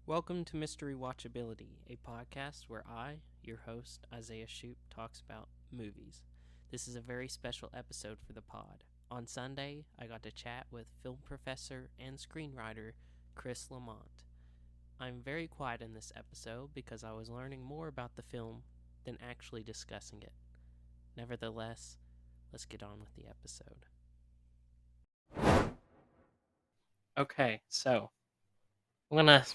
Welcome to Mystery Watchability, a podcast where I, your host, Izaiah Shupe, talks about movies. This is a very special episode for the pod. On Sunday, I got to chat with film professor and screenwriter Chris LaMont. I'm very quiet in this episode because I was learning more about the film than actually discussing it. Nevertheless, let's get on with the episode. Okay, so I'm going to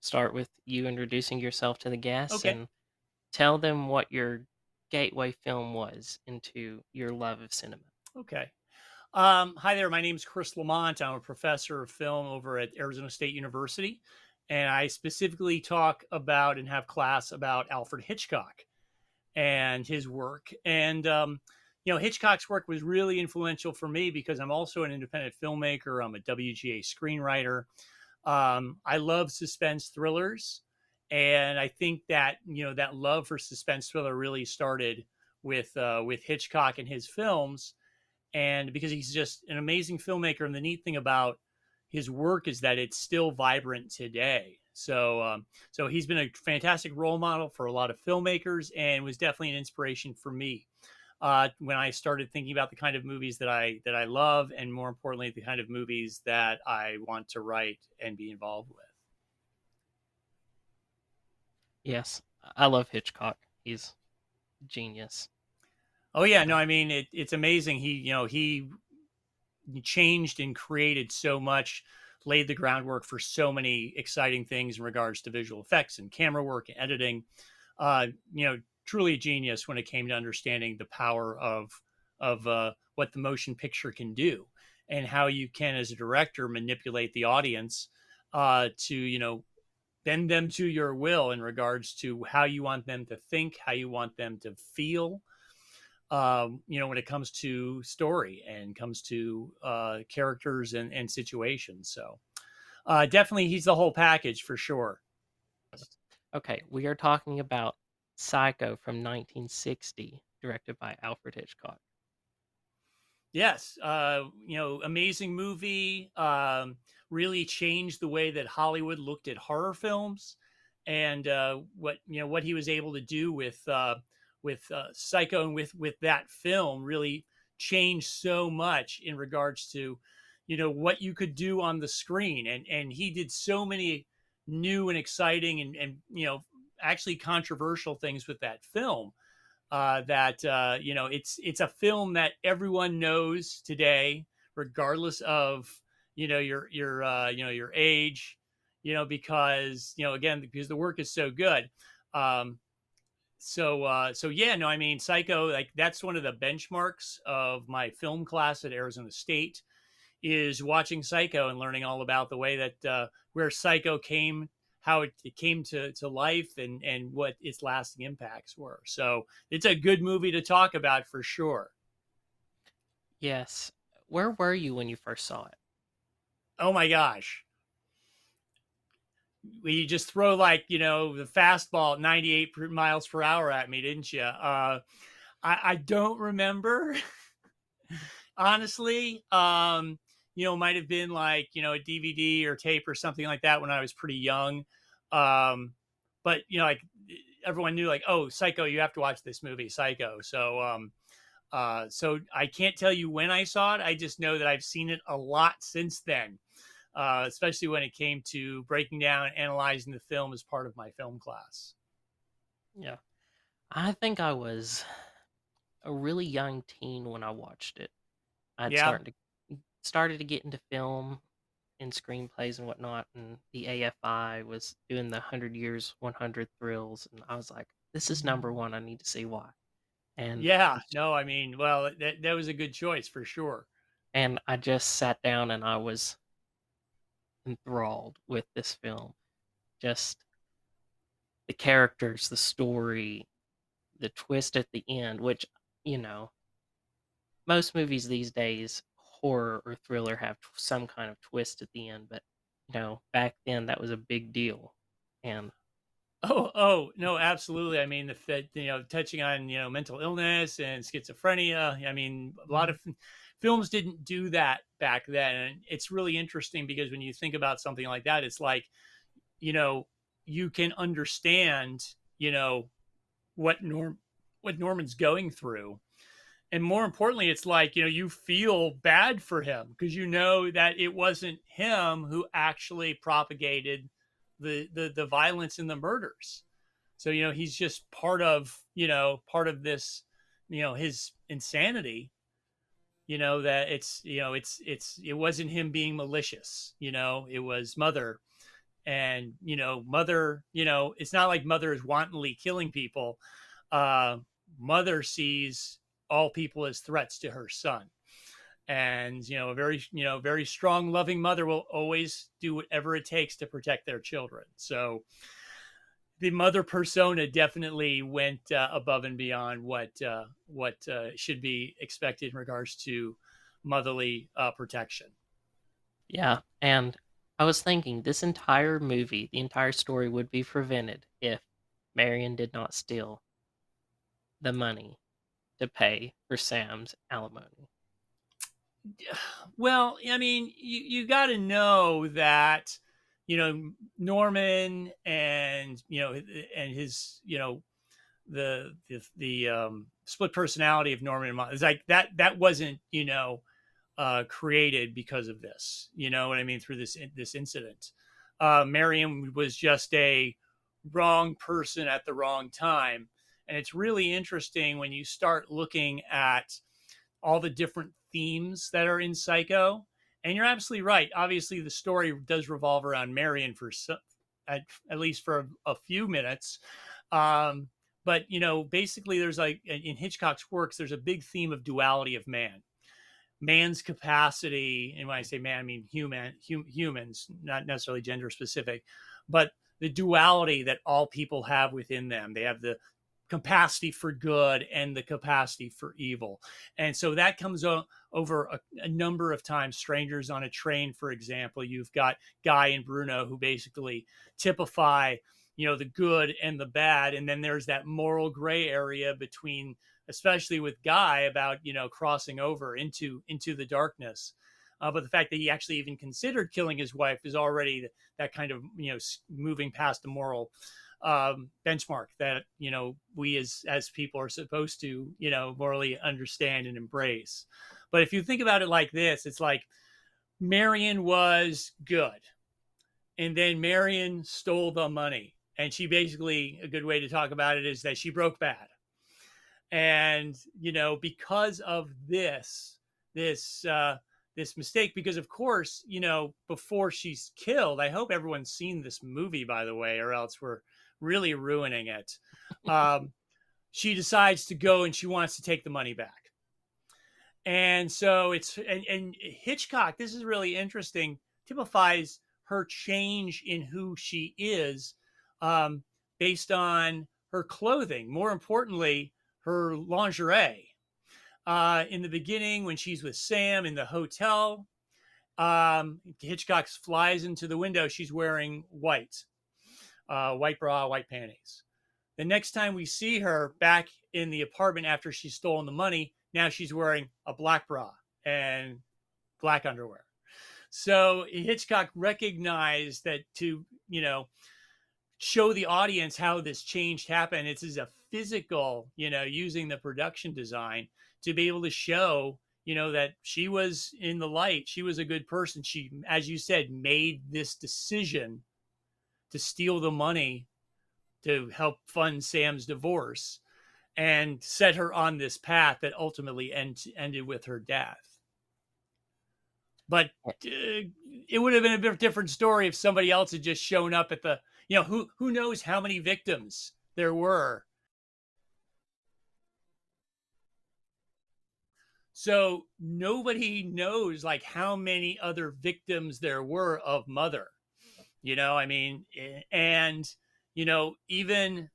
start with you introducing yourself to the guests Okay. and tell them what your gateway film was into your love of cinema. Okay. Hi there. My name is Chris LaMont. I'm a professor of film over at Arizona State University. And I specifically talk about and have class about Alfred Hitchcock and his work. And, Hitchcock's work was really influential for me because I'm also an independent filmmaker. I'm a WGA screenwriter. I love suspense thrillers. And I think that, that love for suspense thriller really started with Hitchcock and his films. And because he's just an amazing filmmaker. And the neat thing about his work is that it's still vibrant today. So he's been a fantastic role model for a lot of filmmakers and was definitely an inspiration for me when I started thinking about the kind of movies that I love, and more importantly, the kind of movies that I want to write and be involved with. Yes, I love Hitchcock. He's genius. Oh yeah, no, I mean it's amazing. He changed and created so much, laid the groundwork for so many exciting things in regards to visual effects and camera work and editing. Uh, Truly a genius when it came to understanding the power of what the motion picture can do and how you can, as a director, manipulate the audience to bend them to your will in regards to how you want them to think, how you want them to feel. When it comes to story and comes to characters and situations. So definitely he's the whole package for sure. Okay, we are talking about Psycho from 1960, directed by Alfred Hitchcock. Yes. Amazing movie. Really changed the way that Hollywood looked at horror films, and what he was able to do with Psycho and with that film really changed so much in regards to what you could do on the screen, and he did so many new and exciting and actually controversial things with that film that it's a film that everyone knows today, regardless of your age, because again, because the work is so good. So yeah, no, I mean, Psycho, like that's one of the benchmarks of my film class at Arizona State, is watching Psycho and learning all about the way that where Psycho came, how it came to life, and what its lasting impacts were. So it's a good movie to talk about for sure. Yes. Where were you when you first saw it? Oh my gosh. You just throw the fastball at 98 miles per hour at me, didn't you? I don't remember. Honestly, might have been like, a DVD or tape or something like that when I was pretty young. But like everyone knew, like, oh, Psycho, you have to watch this movie, Psycho. So I can't tell you when I saw it. I just know that I've seen it a lot since then, especially when it came to breaking down and analyzing the film as part of my film class. Yeah. I think I was a really young teen when I watched it. I'd Yeah. started to get into film and screenplays and whatnot, and the AFI was doing the 100 Years, 100 Thrills, and I was like, this is number one. I need to see why. And Yeah. No, I mean, well, that was a good choice for sure. and I just sat down and I was enthralled with this film. Just the characters, the story, the twist at the end, which, you know, most movies these days, horror or thriller, have some kind of twist at the end, but back then that was a big deal. And Oh, no, absolutely. I mean, touching on, mental illness and schizophrenia. I mean, a lot of films didn't do that back then. And it's really interesting because when you think about something like that, it's like, you can understand, what Norman's going through. And more importantly, it's like, you feel bad for him because you know that it wasn't him who actually propagated the violence and the murders. So, he's just part of this, his insanity, that it wasn't him being malicious, it was Mother. And, Mother, it's not like Mother is wantonly killing people. Mother sees all people as threats to her son. And, a very strong, loving mother will always do whatever it takes to protect their children. So the mother persona definitely went above and beyond what should be expected in regards to motherly protection. Yeah, and I was thinking this entire movie, the entire story would be prevented if Marion did not steal the money to pay for Sam's alimony. Well, I mean, you got to know that, Norman and, and his, the split personality of Norman and Mom, it's like that wasn't, created because of this, you know what I mean? Through this incident. Marion was just a wrong person at the wrong time. And it's really interesting when you start looking at all the different themes that are in Psycho. And you're absolutely right. Obviously, the story does revolve around Marion for at least for a few minutes. But, basically there's like in Hitchcock's works, there's a big theme of duality of man's capacity. And when I say man, I mean humans, not necessarily gender specific, but the duality that all people have within them. They have the capacity for good and the capacity for evil. And so that comes over a number of times. Strangers on a Train, for example, you've got Guy and Bruno who basically typify, the good and the bad. And then there's that moral gray area between, especially with Guy, about, crossing over into the darkness. But the fact that he actually even considered killing his wife is already that kind of, moving past the moral benchmark that, we as people are supposed to, morally understand and embrace. But if you think about it like this, it's like Marion was good. And then Marion stole the money. And she basically, a good way to talk about it is that she broke bad. And, because of this mistake, because of course, before she's killed, I hope everyone's seen this movie, by the way, or else we're really ruining it. She decides to go and she wants to take the money back. And so and Hitchcock, this is really interesting, typifies her change in who she is based on her clothing. More importantly, her lingerie. In the beginning, when she's with Sam in the hotel, Hitchcock flies into the window. She's wearing white bra, white panties. The next time we see her back in the apartment after she's stolen the money, now she's wearing a black bra and black underwear. So Hitchcock recognized that to, show the audience how this change happened. It's as a physical, using the production design to be able to show, that she was in the light. She was a good person. She, as you said, made this decision to steal the money to help fund Sam's divorce and set her on this path that ultimately ended with her death. But it would have been a different story if somebody else had just shown up at the, who knows how many victims there were. So nobody knows like how many other victims there were of Mother, and, even,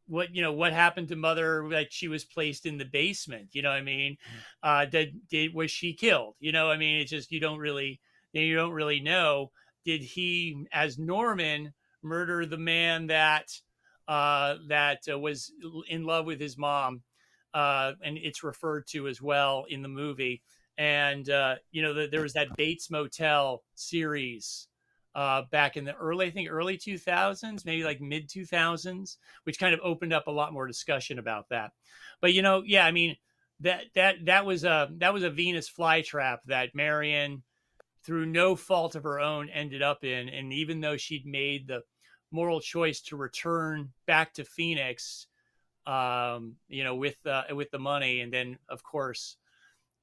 what happened to Mother, like she was placed in the basement, was she killed? It's just, you don't really know. Did he, as Norman, murder the man that was in love with his mom? And it's referred to as well in the movie. And, there was that Bates Motel series back in the early 2000s, maybe like mid 2000s, which kind of opened up a lot more discussion about that. But yeah, I mean that was a Venus flytrap that Marion, through no fault of her own, ended up in. And even though she'd made the moral choice to return back to Phoenix, with the money, and then of course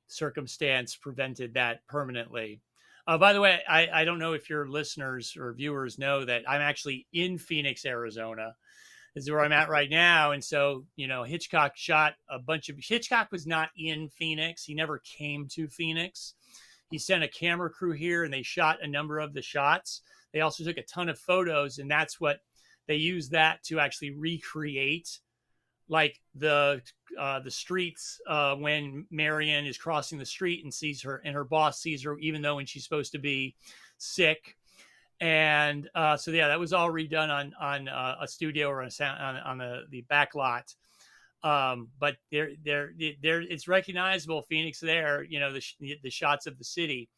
circumstance prevented that permanently. By the way, I don't know if your listeners or viewers know that I'm actually in Phoenix, Arizona. This is where I'm at right now. And so, Hitchcock was not in Phoenix. He never came to Phoenix. He sent a camera crew here and they shot a number of the shots. They also took a ton of photos, and that's what they used that to actually recreate, like the streets when Marion is crossing the street and sees her, and her boss sees her, even though when she's supposed to be sick. And so yeah, that was all redone on a studio or on the back lot. But there it's recognizable. Phoenix there, the shots of the city.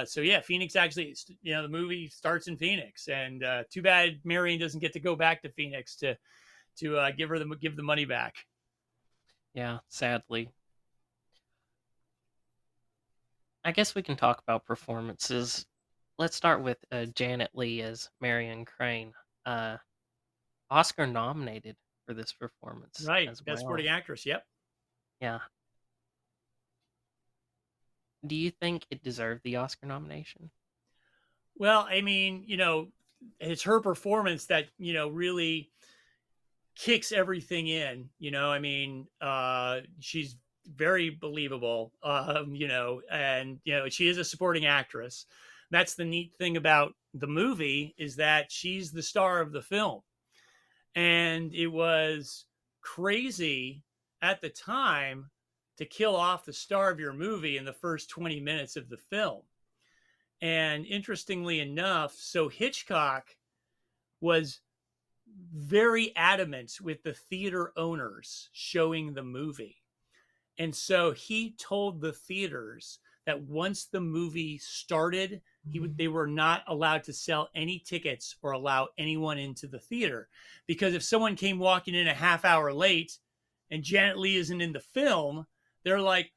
So yeah, Phoenix actually, the movie starts in Phoenix, and too bad Marion doesn't get to go back to Phoenix to give the money back. Yeah, sadly. I guess we can talk about performances. Let's start with Janet Leigh as Marion Crane. Oscar nominated for this performance, right? As Best well. Supporting Actress. Yep. Yeah. Do you think it deserved the Oscar nomination? Well, I mean, it's her performance that really kicks everything in. I mean, she's very believable. And she is a supporting actress. That's the neat thing about the movie, is that she's the star of the film. And it was crazy at the time to kill off the star of your movie in the first 20 minutes of the film. And interestingly enough, so Hitchcock was very adamant with the theater owners showing the movie. And so he told the theaters that once the movie started, they were not allowed to sell any tickets or allow anyone into the theater. Because if someone came walking in a half hour late and Janet Leigh isn't in the film, they're like,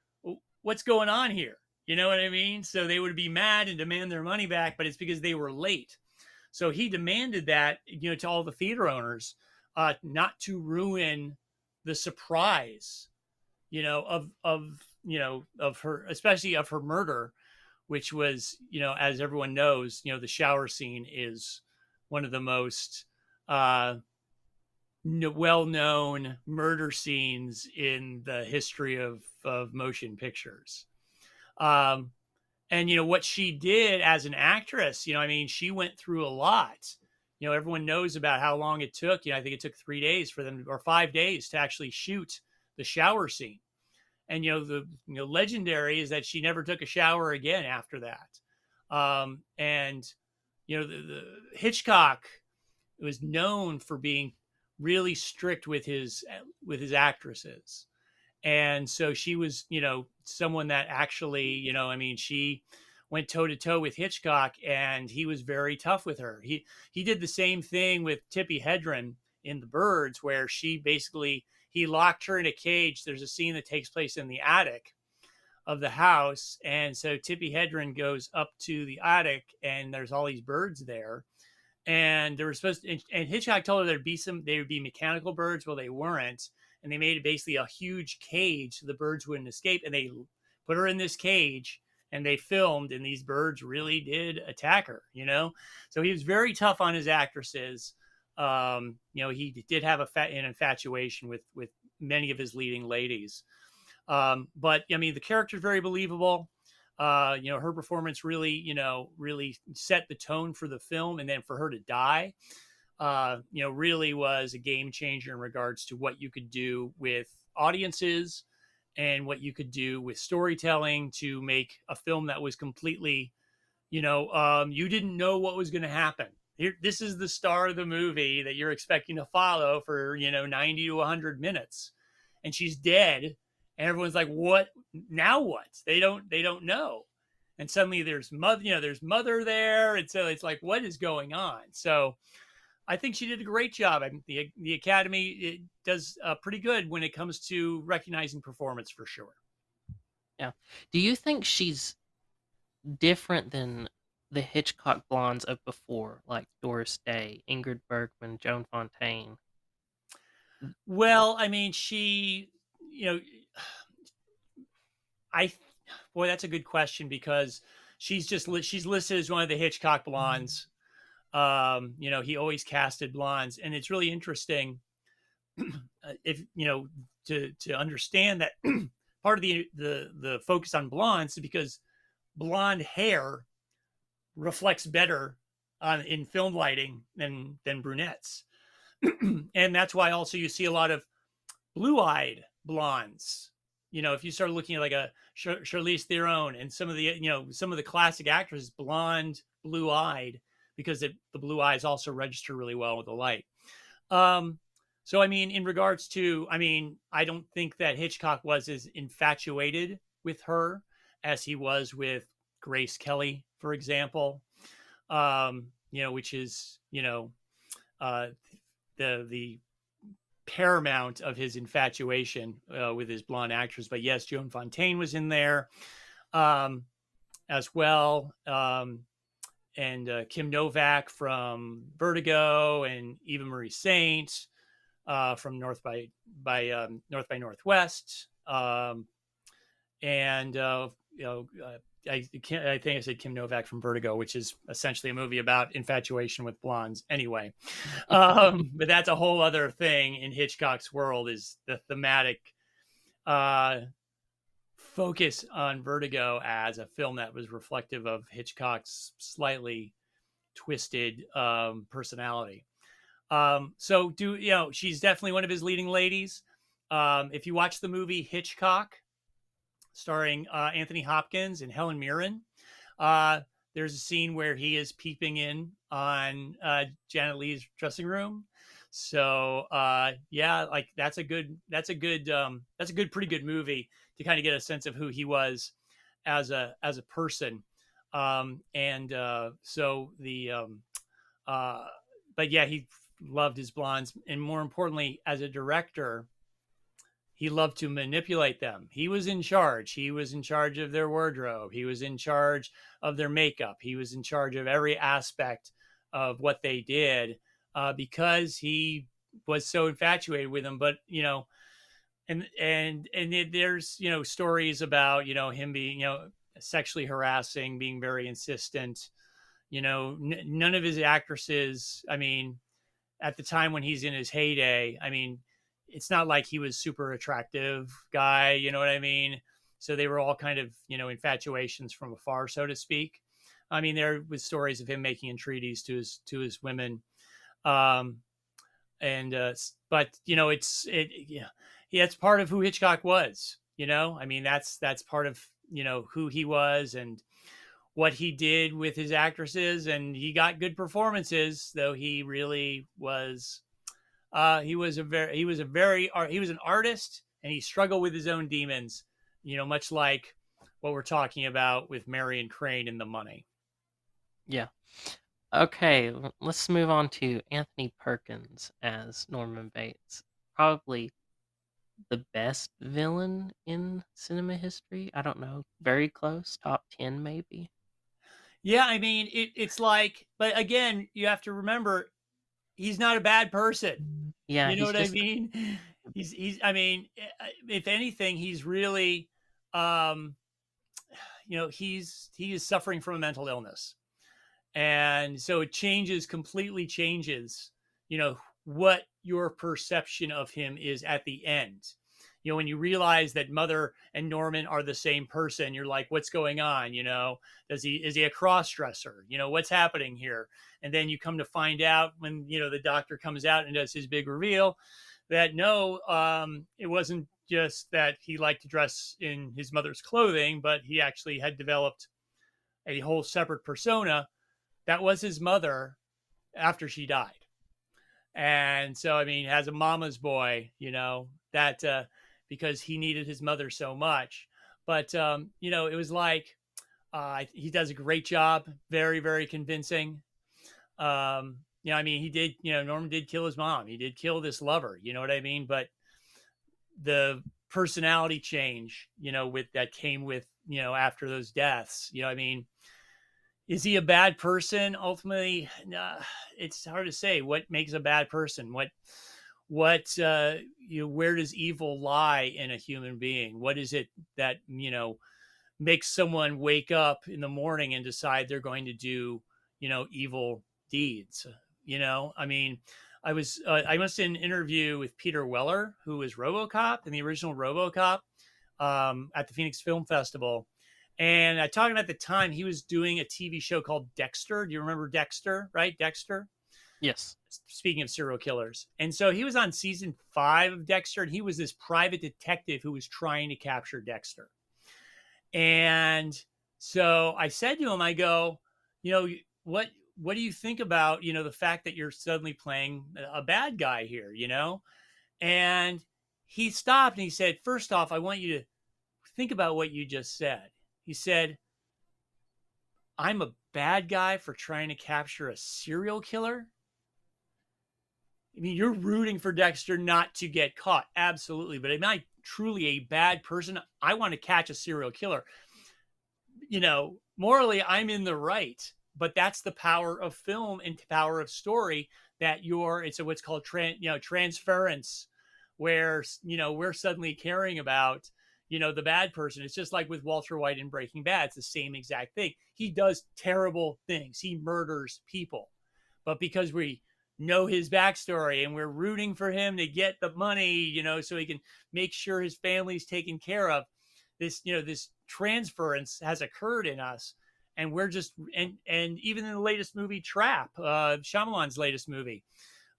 what's going on here? You know what I mean? So they would be mad and demand their money back, but it's because they were late. So he demanded that, to all the theater owners, not to ruin the surprise, of her, especially of her murder, which was, as everyone knows, the shower scene is one of the most well-known murder scenes in the history of motion pictures. And what she did as an actress, she went through a lot. Everyone knows about how long it took. I think it took 3 days for them, or 5 days, to actually shoot the shower scene. And the legendary is that she never took a shower again after that. And the Hitchcock was known for being really strict with his actresses. And so she was, someone that actually, she went toe to toe with Hitchcock, and he was very tough with her. He did the same thing with Tippi Hedren in The Birds, where he locked her in a cage. There's a scene that takes place in the attic of the house. And so Tippi Hedren goes up to the attic, and there's all these birds there. And they were and Hitchcock told her they would be mechanical birds. Well, they weren't. And they made basically a huge cage so the birds wouldn't escape. And they put her in this cage, and they filmed, and these birds really did attack her, So he was very tough on his actresses. He did have an infatuation with many of his leading ladies. But the character is very believable. Her performance really set the tone for the film. And then for her to die, really was a game changer in regards to what you could do with audiences and what you could do with storytelling to make a film that was completely, you didn't know what was going to happen. This is the star of the movie that you're expecting to follow for, 90 to 100 minutes, and she's dead. And everyone's like, what? Now what? They don't know. and suddenly there's mother there, and so it's like, what is going on? So I think she did a great job. I mean, the Academy, it does pretty good when it comes to recognizing performance, for sure. Yeah. Do you think she's different than the Hitchcock blondes of before, like Doris Day, Ingrid Bergman, Joan Fontaine? Well, I mean, she, you know, I, boy, that's a good question, because she's listed as one of the Hitchcock blondes. He always casted blondes, and it's really interesting if to understand that part of the focus on blondes is because blonde hair reflects better in film lighting than brunettes. And that's why also you see a lot of blue-eyed blondes. If you start looking at like a Charlize Theron and some of the classic actresses, blonde, blue-eyed, because the blue eyes also register really well with the light. So, I mean, in regards to, I don't think that Hitchcock was as infatuated with her as he was with Grace Kelly, for example, which is, the paramount of his infatuation with his blonde actress. But yes, Joan Fontaine was in there as well. And Kim Novak from Vertigo, and Eva Marie Saint from North by Northwest. I think I said Kim Novak from Vertigo, which is essentially a movie about infatuation with blondes anyway. But that's a whole other thing in Hitchcock's world, is the thematic focus on Vertigo as a film that was reflective of Hitchcock's slightly twisted personality. She's definitely one of his leading ladies. If you watch the movie Hitchcock, starring Anthony Hopkins and Helen Mirren, there's a scene where he is peeping in on Janet Leigh's dressing room. So that's a pretty good movie to kind of get a sense of who he was as a person. But yeah, he loved his blondes, and more importantly, as a director, he loved to manipulate them. He was in charge. He was in charge of their wardrobe. He was in charge of their makeup. He was in charge of every aspect of what they did, because he was so infatuated with them. But there's stories about him being sexually harassing, being very insistent. None of his actresses, at the time when he's in his heyday, it's not like he was super attractive guy, you know what I mean? So they were all kind of, infatuations from afar, so to speak. There was stories of him making entreaties to his women. But it's part of who Hitchcock was, that's part of, who he was and what he did with his actresses. And he got good performances, though he really was, he was an artist, and he struggled with his own demons, much like what we're talking about with Marion Crane and The Money. Yeah. Okay, let's move on to Anthony Perkins as Norman Bates. Probably the best villain in cinema history. I don't know. Very close. Top 10, maybe. Yeah, it's like, but again, you have to remember, he's not a bad person. Yeah, you know what I mean? He's if anything, he's really, he is suffering from a mental illness. And so it completely changes, what your perception of him is at the end. When you realize that Mother and Norman are the same person, you're like, what's going on? Is he a cross-dresser? What's happening here? And then you come to find out when, the doctor comes out and does his big reveal that no, it wasn't just that he liked to dress in his mother's clothing, but he actually had developed a whole separate persona that was his mother after she died. And so, as a mama's boy, that because he needed his mother so much. But, it was like, He does a great job. Very, very convincing. I mean, he did, Norman did kill his mom. He did kill this lover, you know what I mean? But the personality change, with that came with, after those deaths, I mean, is he a bad person? Ultimately, it's hard to say what makes a bad person. Where does evil lie in a human being? What is it that, makes someone wake up in the morning and decide they're going to do, evil deeds? I mean, I must did an interview with Peter Weller, who was RoboCop in the original RoboCop, at the Phoenix Film Festival. And I talked about the time he was doing a TV show called Dexter. Do you remember Dexter, right? Dexter? Yes. Speaking of serial killers. And so he was on season 5 of Dexter, and he was this private detective who was trying to capture Dexter. And so I said to him, I go, what do you think about, the fact that you're suddenly playing a bad guy here, And he stopped and he said, first off, I want you to think about what you just said. He said, I'm a bad guy for trying to capture a serial killer. I mean, you're rooting for Dexter not to get caught. Absolutely. But am I truly a bad person? I want to catch a serial killer. Morally, I'm in the right. But that's the power of film and power of story, that it's what's called transference, where, we're suddenly caring about, the bad person. It's just like with Walter White in Breaking Bad. It's the same exact thing. He does terrible things. He murders people. But because we know his backstory and we're rooting for him to get the money, so he can make sure his family's taken care of, this transference has occurred in us. And we're just, and even in the latest movie, Trap, Shyamalan's latest movie,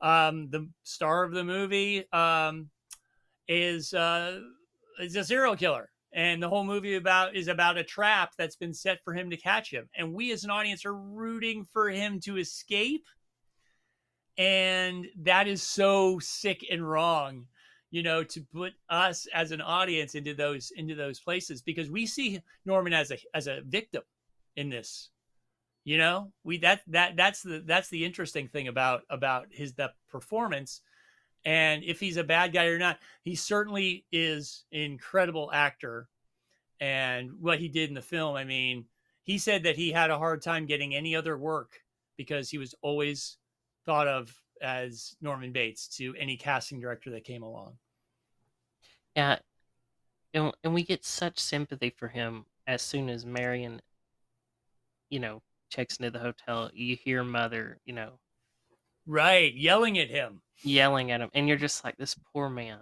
the star of the movie is a serial killer. And the whole movie is about a trap that's been set for him to catch him. And we as an audience are rooting for him to escape. And that is so sick and wrong, to put us as an audience into those places, because we see Norman as a victim in this. That's the interesting thing about the performance. And if he's a bad guy or not, he certainly is an incredible actor. And what he did in the film, I mean, he said that he had a hard time getting any other work because he was always thought of as Norman Bates to any casting director that came along. Yeah. And we get such sympathy for him as soon as Marion, checks into the hotel. You hear Mother, right, yelling at him. Yelling at him. And you're just like, this poor man.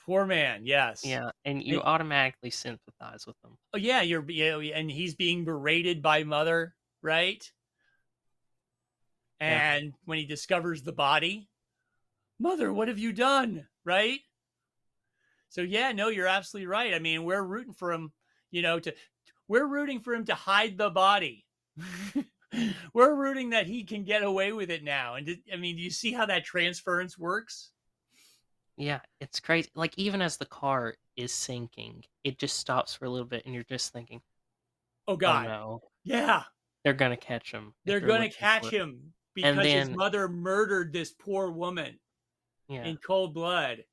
Poor man, yes. Yeah, and you automatically sympathize with him. Oh, yeah, and he's being berated by Mother, right? And when he discovers the body, Mother, what have you done? Right? So yeah, no, you're absolutely right. I mean, we're rooting for him, we're rooting for him to hide the body. We're rooting that he can get away with it now. And do you see how that transference works? Yeah, it's crazy. Like, even as the car is sinking, it just stops for a little bit and you're just thinking, oh God, oh, no. Yeah. They're going to catch him. They're going to catch him because his mother murdered this poor woman in cold blood.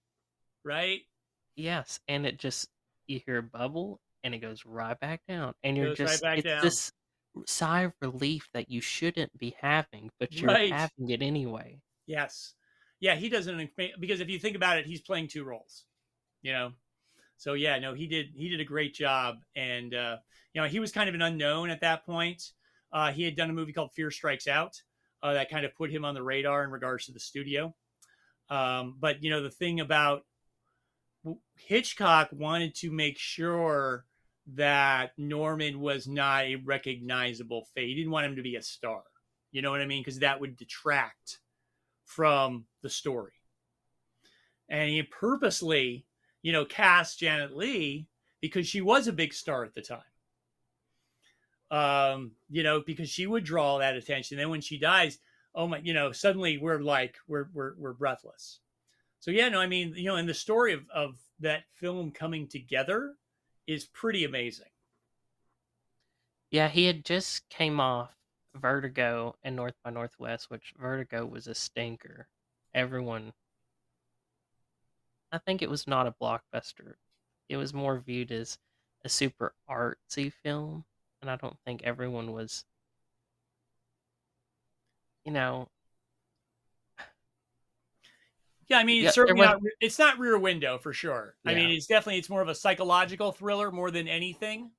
Right? Yes. And it just, you hear a bubble and it goes right back down. And you're just, right it's down. this sigh of relief that you shouldn't be having, but you're having it anyway. Yes. Yeah, he doesn't, because if you think about it, he's playing two roles, So yeah, no, he did a great job. And, he was kind of an unknown at that point. He had done a movie called Fear Strikes Out that kind of put him on the radar in regards to the studio. But, the thing about Hitchcock wanted to make sure that Norman was not a recognizable face. He didn't want him to be a star. You know what I mean? Because that would detract from the story. And he purposely, cast Janet Leigh because she was a big star at the time. Because she would draw that attention. Then when she dies, oh my, suddenly we're breathless. So yeah, no, and the story of that film coming together is pretty amazing. Yeah, he had just came off Vertigo and North by Northwest, which Vertigo was a stinker. Everyone, I think it was not a blockbuster. It was more viewed as a super artsy film, and I don't think everyone was, you know, Yeah, I mean, it's yeah, there certainly was, not. It's not Rear Window for sure. I yeah, mean, it's more of a psychological thriller more than anything.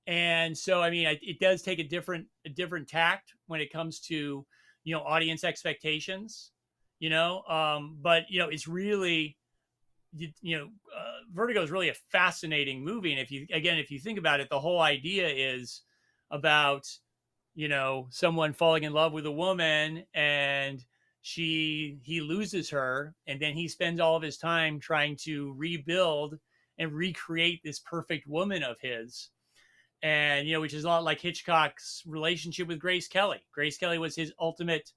And so, I mean, it does take a different tact when it comes to audience expectations. But it's really Vertigo is really a fascinating movie, and if you think about it, the whole idea is about someone falling in love with a woman, and he loses her, and then he spends all of his time trying to rebuild and recreate this perfect woman of his. And which is a lot like Hitchcock's relationship with Grace Kelly. Grace Kelly was his ultimate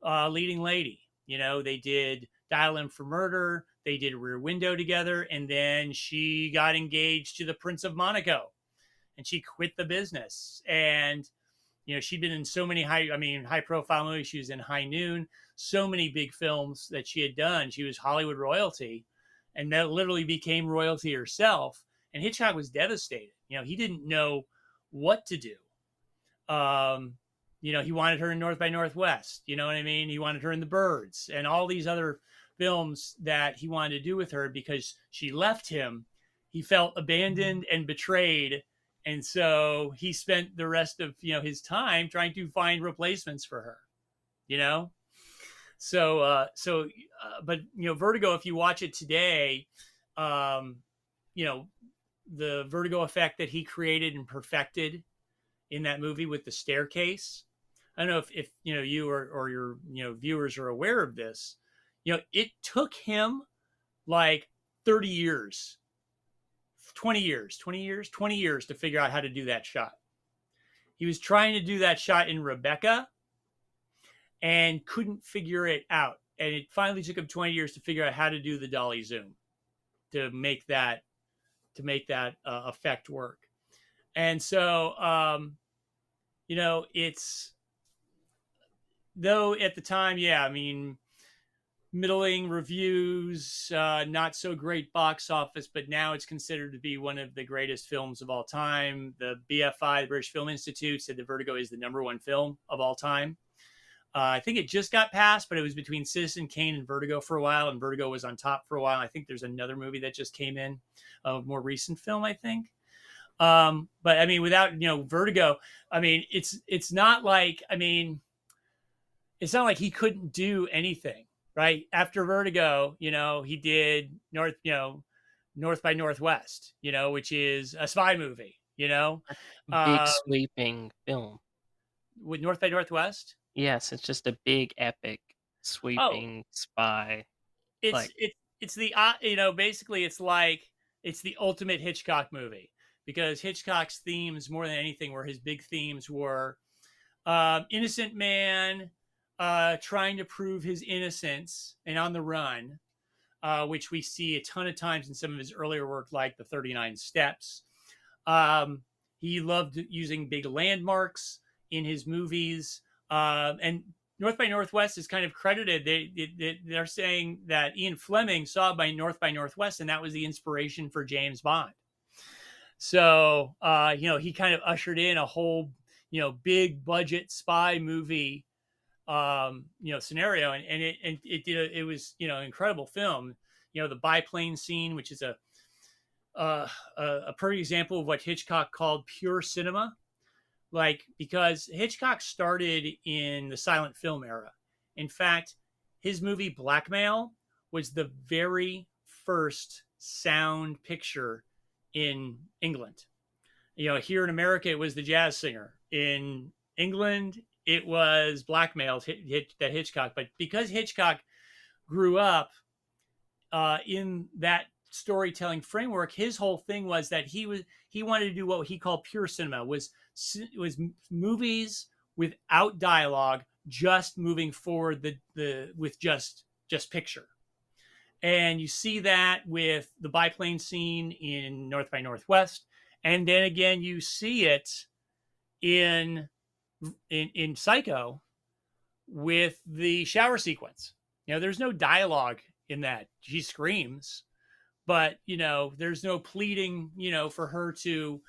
leading lady. They did Dial M for Murder, they did Rear Window together, and then she got engaged to the Prince of Monaco, and she quit the business. And she'd been in so many high profile movies. She was in High Noon, so many big films that she had done. She was Hollywood royalty, and that literally became royalty herself. And Hitchcock was devastated. He didn't know what to do. Um, he wanted her in North by Northwest. You know what I mean? He wanted her in The Birds and all these other films that he wanted to do with her because she left him. He felt abandoned and betrayed, and so he spent the rest of his time trying to find replacements for her. You know, but Vertigo. If you watch it today, um, you know, the Vertigo effect that he created and perfected in that movie with the staircase. I don't know if you or your viewers are aware of this. It took him like 30 years, 20 years, 20 years, 20 years to figure out how to do that shot. He was trying to do that shot in Rebecca and couldn't figure it out. And it finally took him 20 years to figure out how to do the dolly zoom to make that effect work. And so, it's, though at the time, yeah, I mean, middling reviews, not so great box office, but now it's considered to be one of the greatest films of all time. The BFI, the British Film Institute, said that Vertigo is the #1 film of all time. I think it just got passed, but it was between Citizen Kane and Vertigo for a while, and Vertigo was on top for a while. I think there's another movie that just came in, a more recent film, I think. But I mean, without Vertigo, I mean, it's not like, I mean, it's not like he couldn't do anything, right? After Vertigo, he did North by Northwest, which is a spy movie, big uh, sweeping film. with North by Northwest. Yes, it's just a big epic Oh, sweeping spy. it's Like, it's it's the basically it's the ultimate Hitchcock movie, because Hitchcock's themes more than anything were his big themes were innocent man trying to prove his innocence and on the run, which we see a ton of times in some of his earlier work, like the 39 Steps. He loved using big landmarks in his movies. And North by Northwest is kind of credited. They're saying that Ian Fleming saw by North by Northwest, and that was the inspiration for James Bond. So, he kind of ushered in a whole, big budget spy movie, scenario. It was, incredible film. The biplane scene, which is a perfect example of what Hitchcock called pure cinema. Like, because Hitchcock started in the silent film era. In fact, his movie Blackmail was the very first sound picture in England. Here in America, it was The Jazz Singer. In England, it was Blackmail that Hitchcock. But because Hitchcock grew up in that storytelling framework, his whole thing was that he wanted to do what he called pure cinema, was movies without dialogue, just moving forward with just picture. And you see that with the biplane scene in North by Northwest, and then again you see it in Psycho with the shower sequence. There's no dialogue in that. She screams, but there's no pleading, for her to,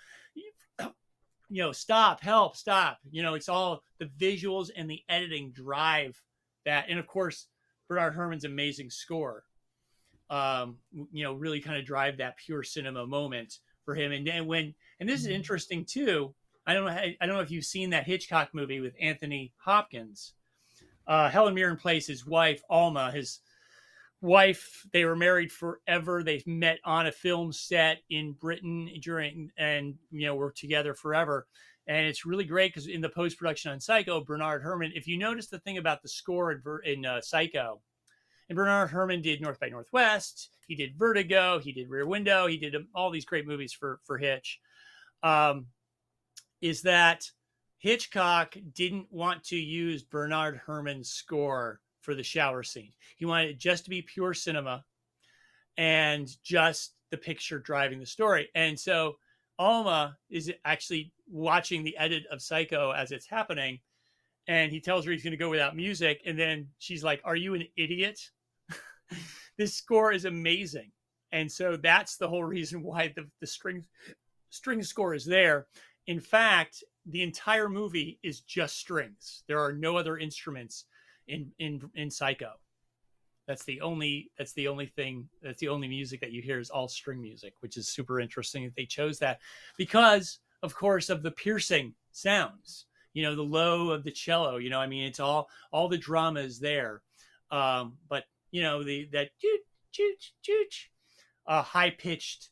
stop, help, stop. It's all the visuals and the editing drive that, and of course, Bernard Herrmann's amazing score, really kind of drive that pure cinema moment for him. And this is interesting too. I don't know if you've seen that Hitchcock movie with Anthony Hopkins. Helen Mirren plays his wife, Alma. His wife, they were married forever. They met on a film set in Britain were together forever. And it's really great because in the post-production on Psycho, Bernard Herrmann, if you notice the thing about the score in Psycho, and Bernard Herrmann did North by Northwest, he did Vertigo, he did Rear Window, he did all these great movies for Hitch, is that Hitchcock didn't want to use Bernard Herrmann's score for the shower scene. He wanted it just to be pure cinema and just the picture driving the story. And so Alma is actually watching the edit of Psycho as it's happening, and he tells her he's going to go without music. And then she's like, "Are you an idiot?" This score is amazing. And so that's the whole reason why the string score is there. In fact, the entire movie is just strings. There are no other instruments in Psycho. That's the only thing. That's the only music that you hear is all string music, which is super interesting that they chose that because, of course, of the piercing sounds. The low of the cello. It's all the drama is there, but that high pitched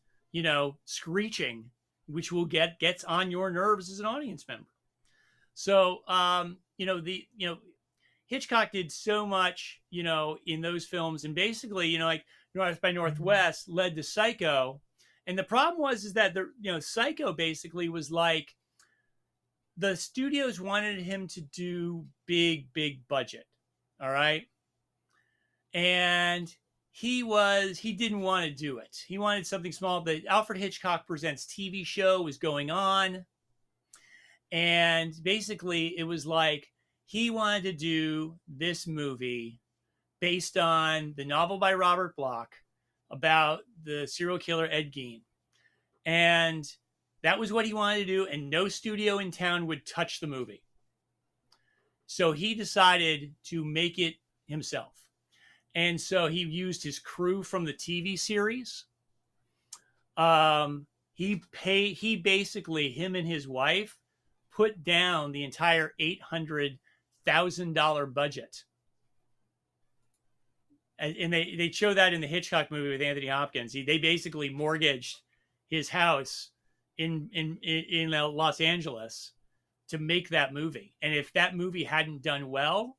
screeching, which gets on your nerves as an audience member. So Hitchcock did so much, in those films, and basically, like North by Northwest led to Psycho. And the problem is that Psycho basically was like the studios wanted him to do big budget. All right. And he didn't want to do it. He wanted something small. The Alfred Hitchcock Presents TV show was going on. And basically it was like, he wanted to do this movie based on the novel by Robert Bloch about the serial killer Ed Gein. And that was what he wanted to do. And no studio in town would touch the movie. So he decided to make it himself. And so he used his crew from the TV series. He basically, him and his wife, put down the entire $800,000 budget. And they show that in the Hitchcock movie with Anthony Hopkins. They basically mortgaged his house in Los Angeles to make that movie. And if that movie hadn't done well,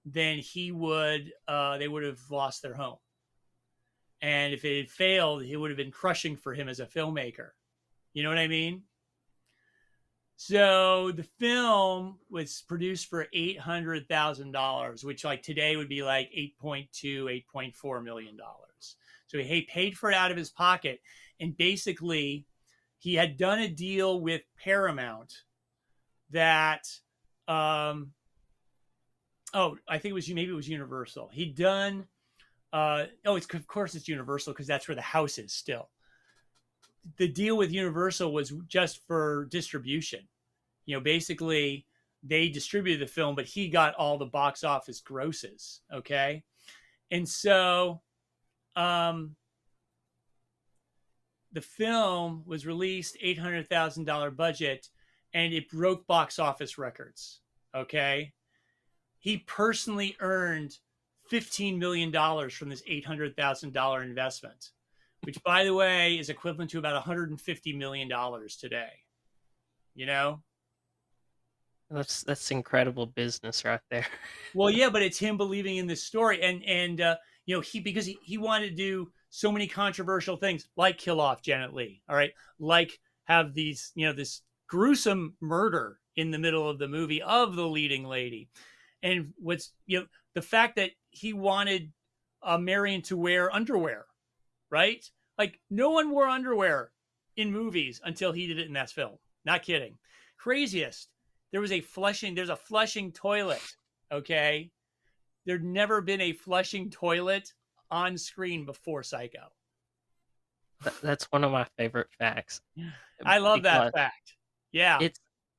then they would have lost their home. And if it had failed, it would have been crushing for him as a filmmaker. You know what I mean? So the film was produced for $800,000, which like today would be like $8.4 million. So he paid for it out of his pocket. And basically he had done a deal with Paramount that, I think maybe it was Universal. He'd done, of course it's Universal because that's where the house is still. The deal with Universal was just for distribution. Basically they distributed the film, but he got all the box office grosses. Okay. And so, the film was released, $800,000 budget, and it broke box office records. Okay. He personally earned $15 million from this $800,000 investment, which, by the way, is equivalent to about $150 million today. That's incredible business right there. Well, yeah, but it's him believing in this story, and because he wanted to do so many controversial things, like kill off Janet Leigh, all right, like have these, this gruesome murder in the middle of the movie of the leading lady, and the fact that he wanted Marion to wear underwear, right? Like no one wore underwear in movies until he did it in that film. Not kidding. Craziest. There's a flushing toilet. Okay. There'd never been a flushing toilet on screen before Psycho. That's one of my favorite facts I love that because fact. Yeah.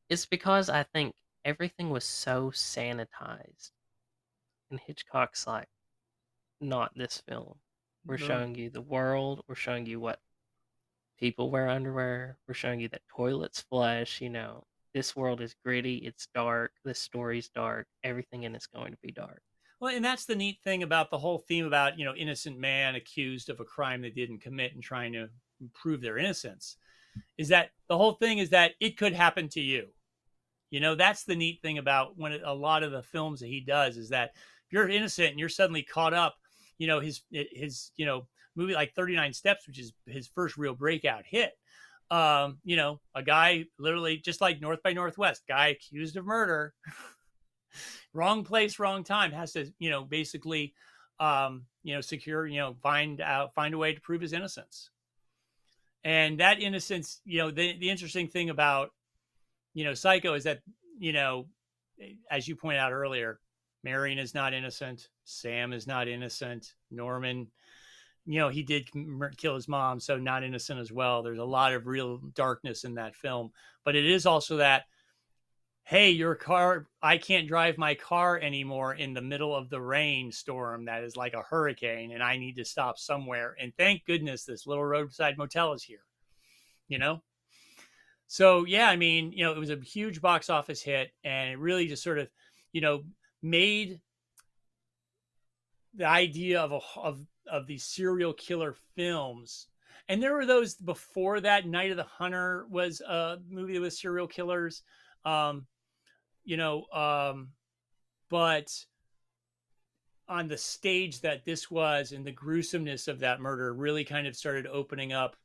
it's because I think everything was so sanitized, and Hitchcock's like, not this film. We're No. showing you the world. We're showing you what people wear underwear. We're showing you that toilets flush. This world is gritty. It's dark. This story's dark. Everything in it's going to be dark. Well, and that's the neat thing about the whole theme about, innocent man accused of a crime they didn't commit and trying to prove their innocence, is that the whole thing is that it could happen to you. That's the neat thing about a lot of the films that he does, is that if you're innocent and you're suddenly caught up, his movie like 39 Steps, which is his first real breakout hit. A guy literally just like North by Northwest, guy accused of murder, wrong place, wrong time, has to, basically, secure, find a way to prove his innocence. And that innocence, the interesting thing about, Psycho is that, as you pointed out earlier, Marion is not innocent. Sam is not innocent. Norman, he did kill his mom, so not innocent as well. There's a lot of real darkness in that film. But it is also that, hey, your car, I can't drive my car anymore in the middle of the rainstorm that is like a hurricane, and I need to stop somewhere. And thank goodness this little roadside motel is here, So, yeah, I mean, it was a huge box office hit, and it really just sort of, made the idea of these serial killer films. And there were those before that. Night of the Hunter was a movie with serial killers. But on the stage that this was, and the gruesomeness of that murder really kind of started opening up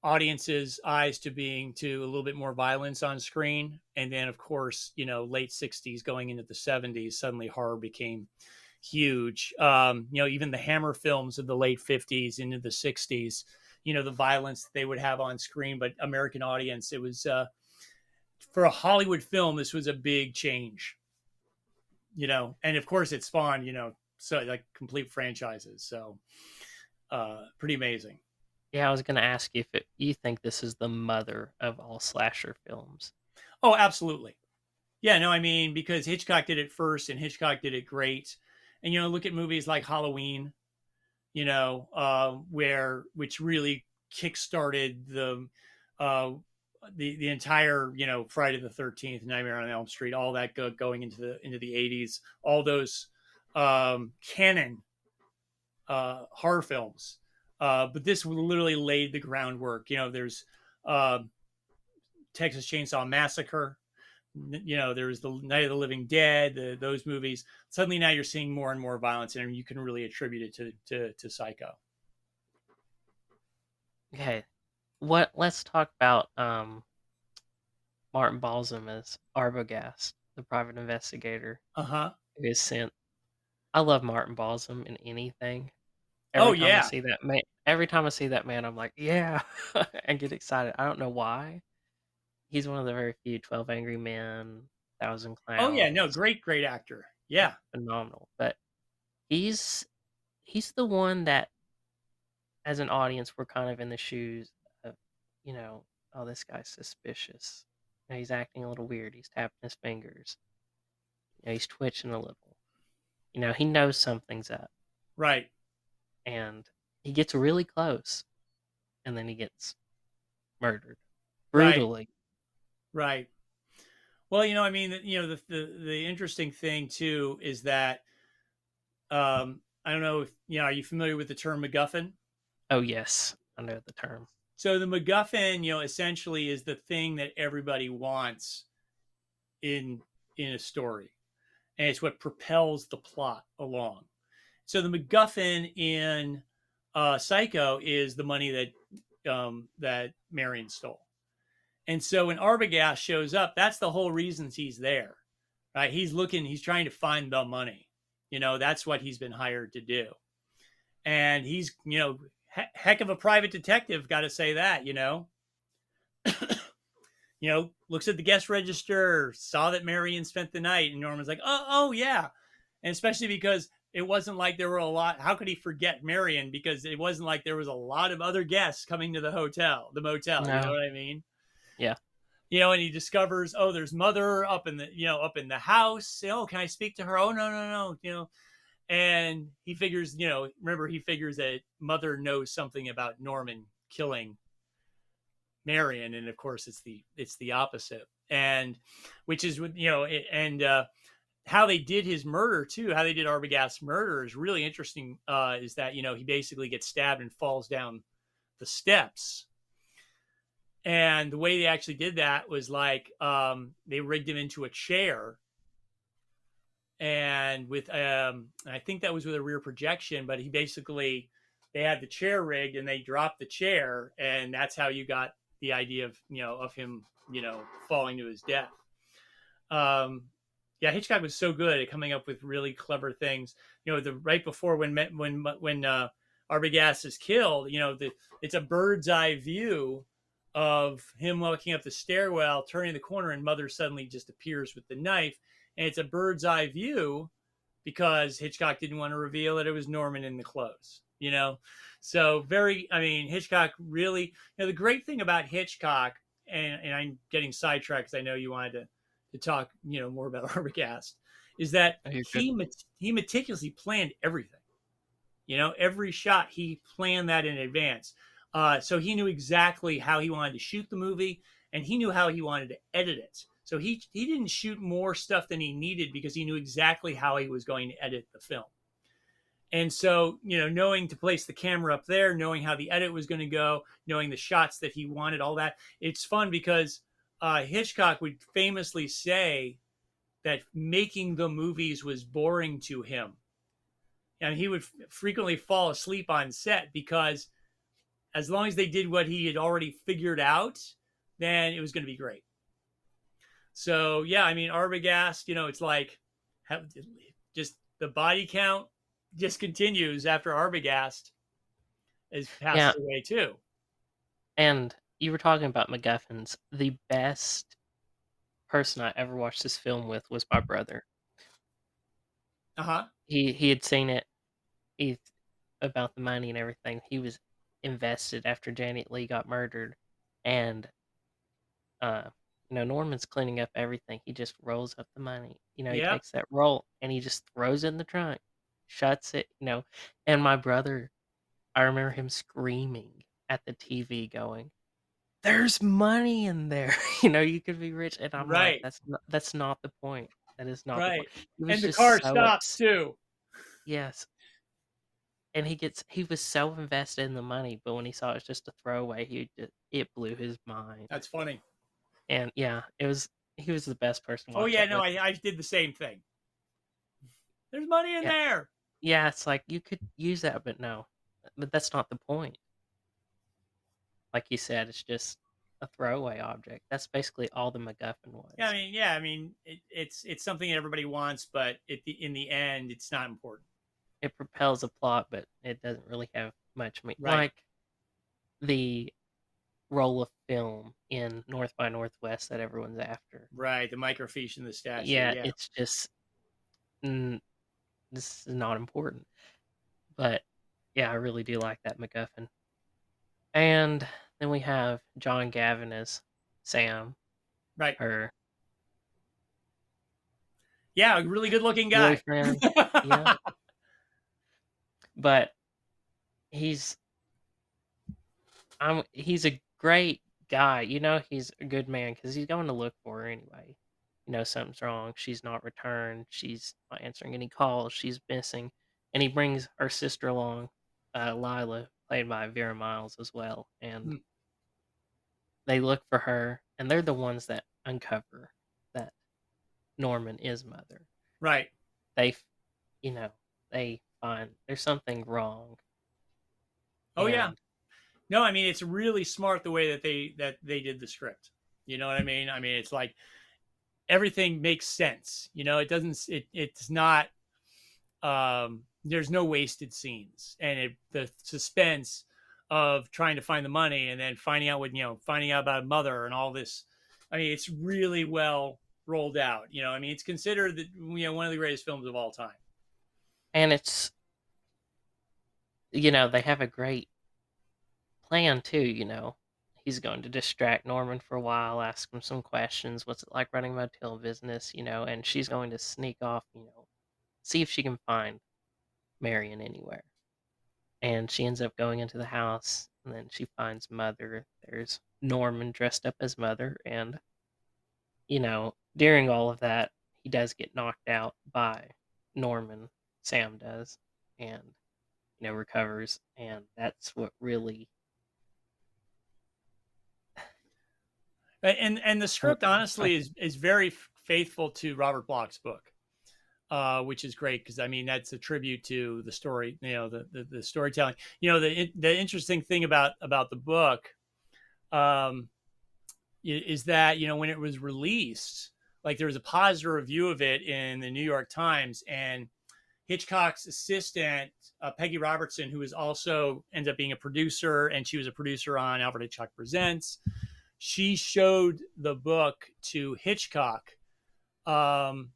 audiences' eyes to a little bit more violence on screen. And then, of course, late 60s going into the 70s, suddenly horror became huge. Even the Hammer films of the late 50s into the 60s, the violence that they would have on screen, but American audience, it was, for a Hollywood film, this was a big change, and of course it spawned, so like complete franchises. So, pretty amazing. Yeah, I was going to ask you if you think this is the mother of all slasher films. Oh, absolutely. Yeah, no, I mean, because Hitchcock did it first, and Hitchcock did it great. And, look at movies like Halloween, which really kickstarted the entire, Friday the 13th, Nightmare on Elm Street, all that going into the 80s, all those canon horror films. But this literally laid the groundwork. There's Texas Chainsaw Massacre. There's the Night of the Living Dead, those movies. Suddenly now you're seeing more and more violence, and you can really attribute it to Psycho. Okay, let's talk about Martin Balsam as Arbogast, the private investigator who is sent. I love Martin Balsam in anything. Every time I see that man, I'm like, yeah, and get excited. I don't know why. He's one of the very few 12 Angry Men, Thousand Clowns. Oh yeah, no, great actor. Yeah, phenomenal. But he's the one that, as an audience, we're kind of in the shoes of, oh, this guy's suspicious. He's acting a little weird. He's tapping his fingers. He's twitching a little. He knows something's up. Right. And he gets really close, and then he gets murdered brutally. Right. Well, I mean, the interesting thing too is that I don't know if are you familiar with the term MacGuffin? Oh yes, I know the term. So the MacGuffin, essentially is the thing that everybody wants in a story, and it's what propels the plot along. So the MacGuffin in Psycho is the money that Marion stole. And so when Arbogast shows up, that's the whole reason he's there, right? He's trying to find the money. That's what he's been hired to do. And he's, heck of a private detective, got to say that, looks at the guest register, saw that Marion spent the night, and Norman's like, oh yeah. And especially because it wasn't like there were a lot. How could he forget Marion? Because it wasn't like there was a lot of other guests coming to the motel. You know No. what I mean? Yeah. And he discovers, oh, there's mother up in the house. Oh, can I speak to her? Oh, no. And he figures, remember, he figures that mother knows something about Norman killing Marion, and of course it's the opposite. And which is, how they did his murder too, how they did Arbogast's murder is really interesting. Is that, he basically gets stabbed and falls down the steps. And the way they actually did that was like, they rigged him into a chair, and with I think that was with a rear projection, but they had the chair rigged and they dropped the chair, and that's how you got the idea of him falling to his death. Hitchcock was so good at coming up with really clever things. Right before when Arbogast is killed, it's a bird's eye view of him walking up the stairwell, turning the corner, and mother suddenly just appears with the knife. And it's a bird's eye view because Hitchcock didn't want to reveal that it was Norman in the clothes, So Hitchcock really, the great thing about Hitchcock, and I'm getting sidetracked because I know you wanted to talk, more about Arbogast, is that he meticulously planned everything. Every shot, he planned that in advance. So he knew exactly how he wanted to shoot the movie, and he knew how he wanted to edit it. So he didn't shoot more stuff than he needed because he knew exactly how he was going to edit the film. And so, knowing to place the camera up there, knowing how the edit was going to go, knowing the shots that he wanted, all that, it's fun because Hitchcock would famously say that making the movies was boring to him. And he would frequently fall asleep on set because as long as they did what he had already figured out, then it was going to be great. So, Arbogast, it's like just the body count just continues after Arbogast passes away too. And you were talking about MacGuffins. The best person I ever watched this film with was my brother. He had seen it about the money and everything. He was invested after Janet Leigh got murdered, and Norman's cleaning up everything. He just rolls up the money. He takes that roll and he just throws it in the trunk, shuts it. And my brother, I remember him screaming at the TV, going, "There's money in there. You could be rich." And I'm like, that's not the point. That is not the point. And the car stops too. Yes. And he was so invested in the money, but when he saw it was just a throwaway, it blew his mind. That's funny. And he was the best person. I did the same thing. There's money in there. Yeah, it's like you could use that, but no. But that's not the point. Like you said, it's just a throwaway object. That's basically all the MacGuffin was. It's something that everybody wants, but in the end, it's not important. It propels a plot, but it doesn't really have much meaning. Like the roll of film in North by Northwest that everyone's after. Right, the microfiche in the statue. Yeah, it's just this is not important. But yeah, I really do like that MacGuffin. And then we have John Gavin as Sam. Right. Her. Yeah, a really good looking guy. Boyfriend. Yeah. But he's a great guy. He's a good man because he's going to look for her anyway. Something's wrong. She's not returned. She's not answering any calls. She's missing. And he brings her sister along, Lila, played by Vera Miles as well. And they look for her, and they're the ones that uncover that Norman is mother. Right. They find there's something wrong. Oh, yeah. No, it's really smart the way that they did the script. You know what I mean? It's like everything makes sense. It's not, there's no wasted scenes, and the suspense of trying to find the money and then finding out about mother and all this, I mean, it's really well rolled out. I mean, it's considered that one of the greatest films of all time. And it's, they have a great plan too. He's going to distract Norman for a while, ask him some questions. What's it like running a motel business? And she's going to sneak off, see if she can find Marion anywhere. And she ends up going into the house, and then she finds Mother. There's Norman dressed up as Mother, and, during all of that, he does get knocked out by Norman. Sam does, and, recovers, and that's what really. And the script, honestly, is very faithful to Robert Bloch's book, which is great because I mean that's a tribute to the story, the storytelling. The interesting thing about the book is that when it was released, like there was a positive review of it in the New York Times, and Hitchcock's assistant Peggy Robertson, who was also ended up being a producer, and she was a producer on Alfred Hitchcock Presents. She showed the book to Hitchcock, and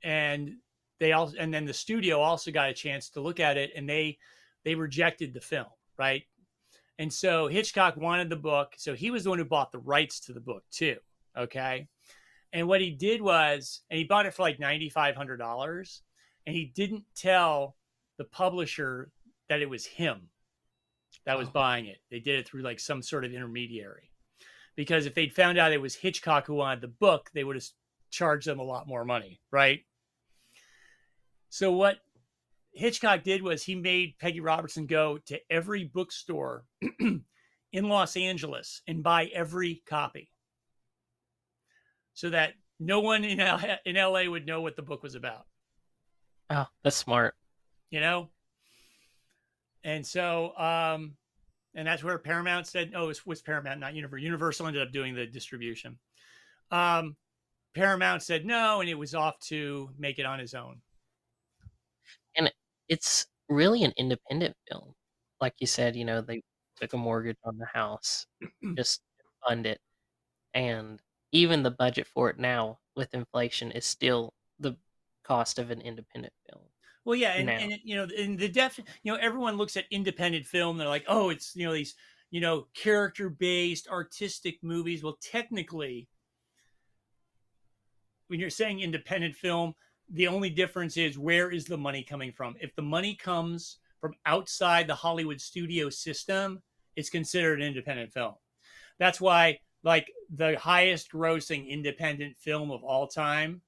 then the studio also got a chance to look at it, and they rejected the film, right? And so Hitchcock wanted the book, so he was the one who bought the rights to the book too. Okay, and what he did was, and he bought it for like $9,500, and he didn't tell the publisher that it was him that was buying it. They did it through like some sort of intermediary. Because if they'd found out it was Hitchcock who wanted the book, they would have charged them a lot more money, right? So what Hitchcock did was he made Peggy Robertson go to every bookstore in Los Angeles and buy every copy so that no one in LA would know what the book was about. Oh, that's smart. And so, and that's where Paramount said, no, it was Paramount, not Universal. Universal ended up doing the distribution. Paramount said no, and it was off to make it on his own. And it's really an independent film. Like you said, they took a mortgage on the house just to fund it. And even the budget for it now with inflation is still the cost of an independent film. Well, yeah, and in the everyone looks at independent film. They're like, oh, it's these character-based artistic movies. Well, technically, when you're saying independent film, the only difference is where is the money coming from. If the money comes from outside the Hollywood studio system, it's considered an independent film. That's why, like, the highest-grossing independent film of all time.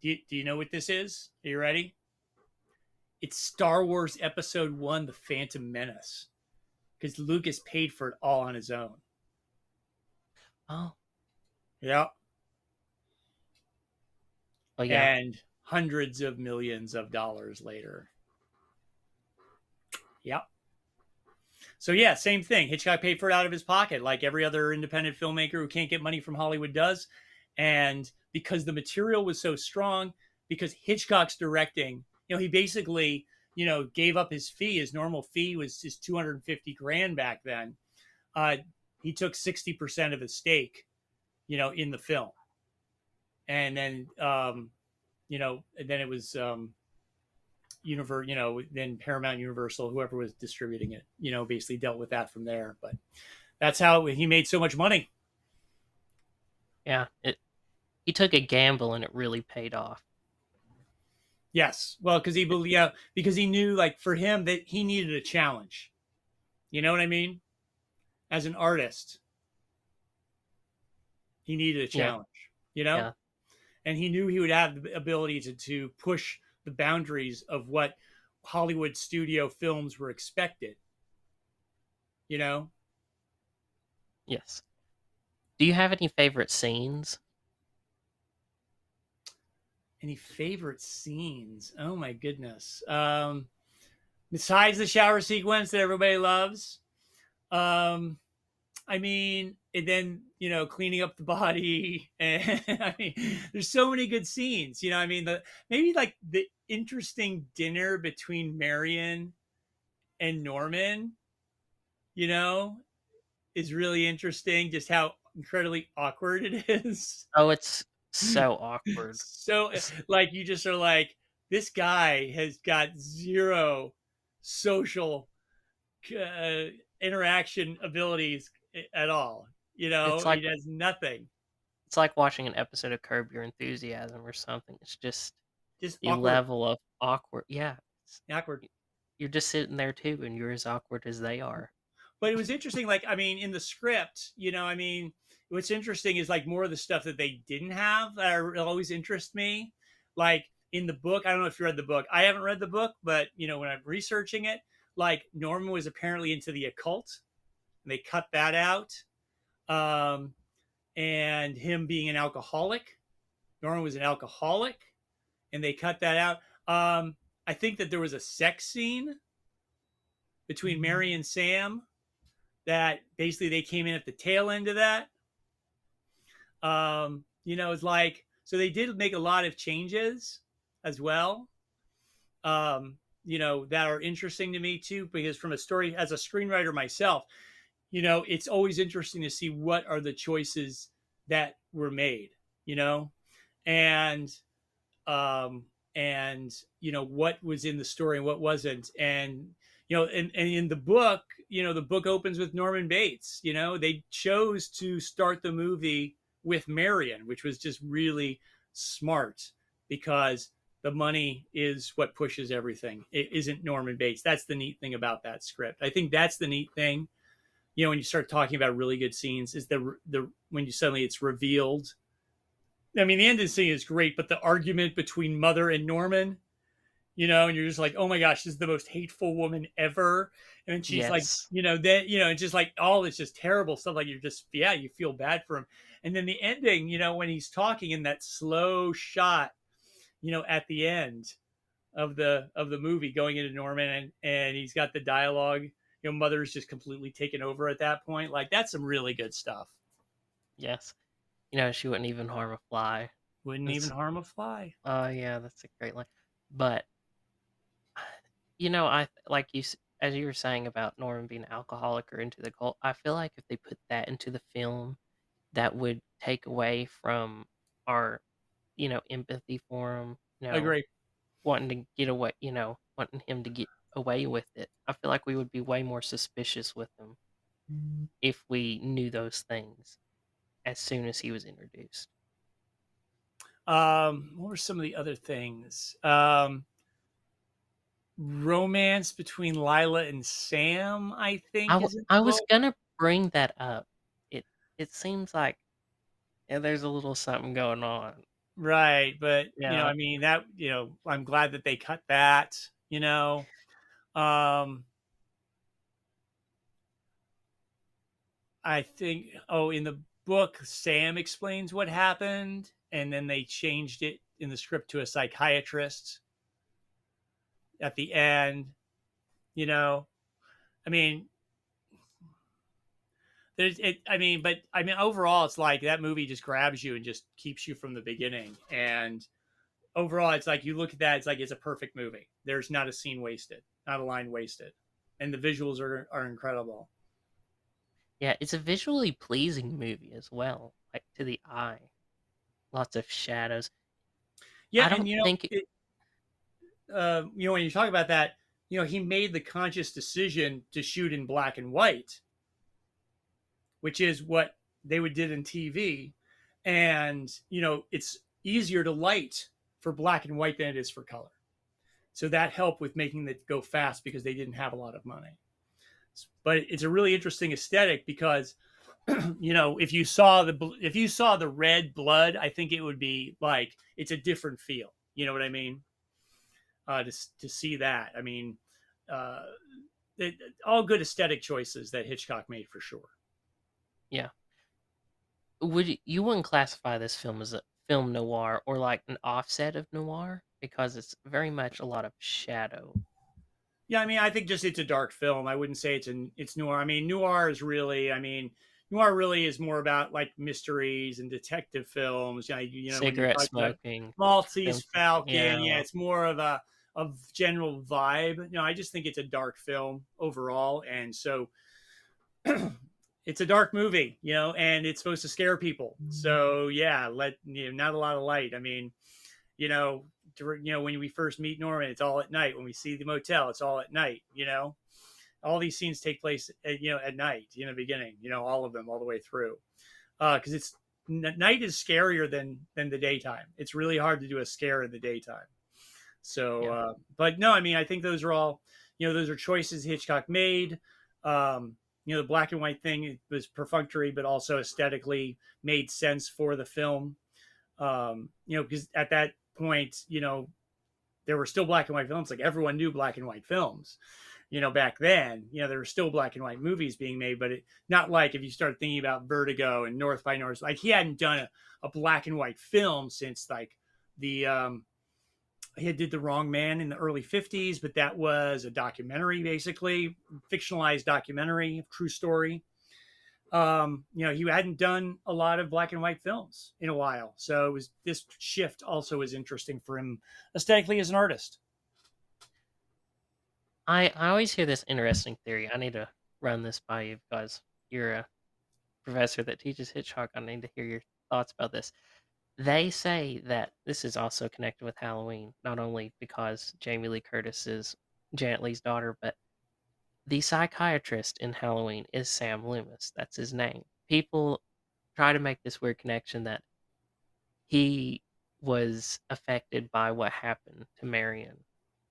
Do you know what this is? Are you ready? It's Star Wars Episode 1, The Phantom Menace. Because Lucas paid for it all on his own. Oh. Yeah. Oh, yeah. And hundreds of millions of dollars later. Yep. So, yeah, same thing. Hitchcock paid for it out of his pocket, like every other independent filmmaker who can't get money from Hollywood does. And because the material was so strong, because Hitchcock's directing, he basically, gave up his fee. His normal fee was just $250,000 back then. He took 60% of his stake, in the film. And then, and then it was, then Paramount, Universal, whoever was distributing it, basically dealt with that from there. But that's how he made so much money. Yeah. He took a gamble and it really paid off. Yes. Well, because he knew, like, for him that he needed a challenge. You know what I mean? As an artist, he needed a challenge, Yeah. And he knew he would have the ability to push the boundaries of what Hollywood studio films were expected. Yes. Do you have any favorite scenes? Any favorite scenes? Oh my goodness. Besides the shower sequence that everybody loves. I mean, and then, cleaning up the body. And I mean, there's so many good scenes, I mean, maybe like the interesting dinner between Marion and Norman, is really interesting. Just how incredibly awkward it is. Oh, it's so awkward. So like you just are like, this guy has got zero social uh, interaction abilities at all. You know, It's he like does nothing. it's like watching an episode of Curb Your Enthusiasm or something. It's just Just the awkward, level of awkward. Yeah, awkward. you're just sitting there too, and you're as awkward as they are. But it was interesting. Like, I mean, in the script, you know, I mean, what's interesting is like more of the stuff that they didn't have that always interest me. Like in the book, I don't know if you read the book. I haven't read the book, but you know, when I'm researching it, like Norman was apparently into the occult. And they cut that out. Um, and him being an alcoholic. Norman was an alcoholic, and they cut that out. I think that there was a sex scene between Mary and Sam that basically they came in at the tail end of that. You know, it's like, so they did make a lot of changes as well, you know, that are interesting to me too, because from a story, as a screenwriter myself, you know, it's always interesting to see what are the choices that were made, you know, and, you know, what was in the story and what wasn't. And, you know, and in the book, you know, the book opens with Norman Bates. You know, they chose to start the movie with Marion, which was just really smart because the money is what pushes everything. It isn't Norman Bates. That's the neat thing about that script. I think that's the neat thing. You know, when you start talking about really good scenes, is the when you suddenly it's revealed. I mean, the ending scene is great, but the argument between Mother and Norman, you know, and you're just like, oh my gosh, this is the most hateful woman ever. And she's like, Yes. you know, that, you know, it's just like all this just terrible stuff. Like you're just, yeah, you feel bad for him. And then the ending, you know, when he's talking in that slow shot, you know, at the end of the movie going into Norman and he's got the dialogue, you know, Mother's just completely taken over at that point. Like that's some really good stuff. Yes. You know, she wouldn't even harm a fly. Wouldn't even harm a fly. Yeah, that's a great line. But you know, I like you as you were saying about Norman being an alcoholic or into the cult. I feel like if they put that into the film, that would take away from our, you know, empathy for him. You know, Agree. wanting to get away. You know, wanting him to get away with it. I feel like we would be way more suspicious with him if we knew those things as soon as he was introduced. What were some of the other things? Romance between Lila and Sam, I think, is in I the was book. gonna bring that up. It seems like there's a little something going on. Right, but you know, Yeah. I mean that, you know, I'm glad that they cut that, you know. Um I think in the book Sam explains what happened and then they changed it in the script to a psychiatrist at the end, you know. I mean, but I mean overall it's like that movie just grabs you and just keeps you from the beginning. And overall it's like you look at that, it's like it's a perfect movie. There's not a scene wasted, not a line wasted. And the visuals are incredible. Yeah, it's a visually pleasing movie as well, like to the eye. Lots of shadows. Yeah, I and don't think it, you know, when you talk about that, you know, he made the conscious decision to shoot in black and white, which is what they would did in TV. And, you know, it's easier to light for black and white than it is for color. So that helped with making it go fast because they didn't have a lot of money. But it's a really interesting aesthetic because, you know, if you saw the red blood, I think it would be like it's a different feel. You know what I mean? To see that, I mean, uh, all good aesthetic choices that Hitchcock made for sure. yeah. You wouldn't classify this film as a film noir or like an offset of noir because it's very much a lot of shadow. Yeah, I mean, I think just it's a dark film. I wouldn't say it's noir. I mean, noir is really, I mean, noir really is more about like mysteries and detective films. You know, when you Cigarette talk about smoking. Maltese Falcon, yeah, Yeah. it's more of a general vibe. You know, I just think it's a dark film overall, and so it's a dark movie, and it's supposed to scare people. So yeah, not a lot of light. I mean, when we first meet Norman, it's all at night. When we see the motel, it's all at night. All these scenes take place at night in the beginning. All of them all the way through, because night is scarier than the daytime. It's really hard to do a scare in the daytime. So, Yeah. but no, I mean, I think those are all, those are choices Hitchcock made. The black and white thing was perfunctory, but also aesthetically made sense for the film. Because at that point, there were still black and white films. Like everyone knew black and white films, back then. There were still black and white movies being made, but not like if you start thinking about Vertigo and North by North, like he hadn't done a black and white film since like he did The Wrong Man in the early 50s, but that was a documentary, basically fictionalized documentary, true story. He hadn't done a lot of black and white films in a while. So this shift also was interesting for him aesthetically as an artist. I always hear this interesting theory. I need to run this by you because you're a professor that teaches Hitchcock. I need to hear your thoughts about this. They say that this is also connected with Halloween, not only because Jamie Lee Curtis is Janet Leigh's daughter, but the psychiatrist in Halloween is Sam Loomis. That's his name. People try to make this weird connection that he was affected by what happened to Marion,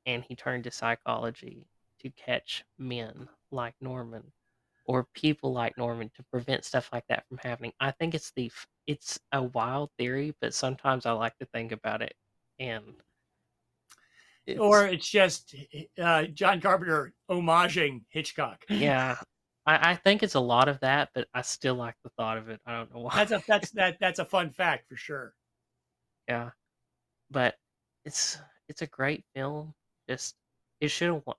and he turned to psychology to catch men like Norman or people like Norman to prevent stuff like that from happening. I think it's a wild theory, but sometimes I like to think about it, and Or it's it's just John Carpenter homaging Hitchcock. yeah. I think it's a lot of that, but I still like the thought of it. I don't know why. That's a fun fact for sure. Yeah, but it's a great film. Just it should have won.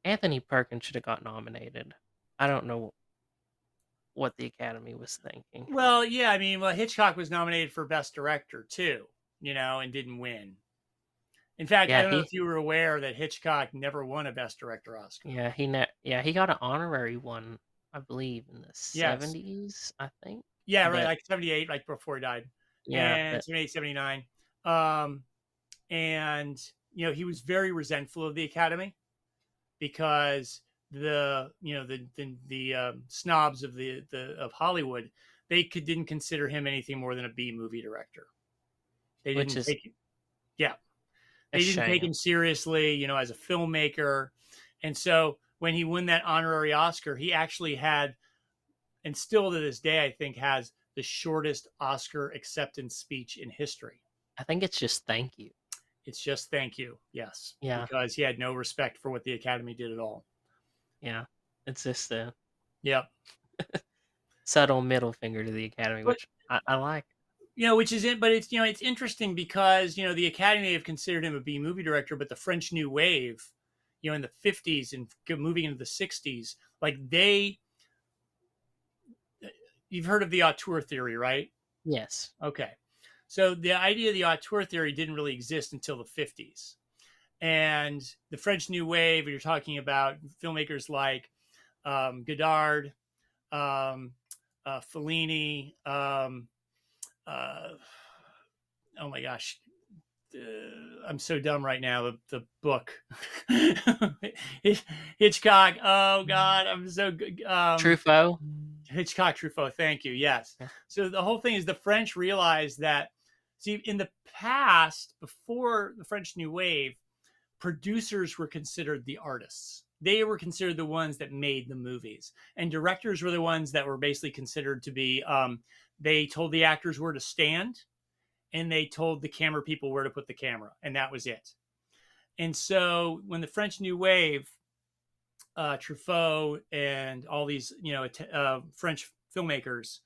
Anthony Perkins should have got nominated. I don't know what the Academy was thinking. Well, yeah, I mean, Hitchcock was nominated for Best Director too, and didn't win. In fact, I Yeah, don't know if you were aware that Hitchcock never won a Best Director Oscar. he got an honorary one, I believe, in the Yes. 70s, I think. Yeah, right, But like 78, like before he died. yeah, And but 78, 79. And he was very resentful of the Academy because the snobs of of Hollywood, didn't consider him anything more than a B movie director. They which didn't is take yeah, a they didn't take shame. him seriously, as a filmmaker. And so when he won that honorary Oscar, he actually had, and still to this day, I think has the shortest Oscar acceptance speech in history. I think it's just thank you. It's just thank you. Yes. Yeah, Because he had no respect for what the Academy did at all. yeah. It's just a Yep. subtle middle finger to the Academy, But which I like. which is it, but it's interesting because the Academy have considered him a B movie director, but the French New Wave, in the 50s and moving into the 60s, like you've heard of the auteur theory, right? Yes. Okay. So the idea of the auteur theory didn't really exist until the 50s. And the French New Wave, you're talking about filmmakers like Godard, Fellini, oh my gosh, I'm so dumb right now. The book, Hitchcock. Oh God, I'm so good. Truffaut. Hitchcock, Truffaut. Thank you. Yes. Yeah. So the whole thing is the French realized that. See, in the past, before the French New Wave, producers were considered the artists. They were considered the ones that made the movies, and directors were the ones that were basically considered to be. They told the actors where to stand, and they told the camera people where to put the camera, and that was it. And so when the French New Wave, Truffaut and all these French filmmakers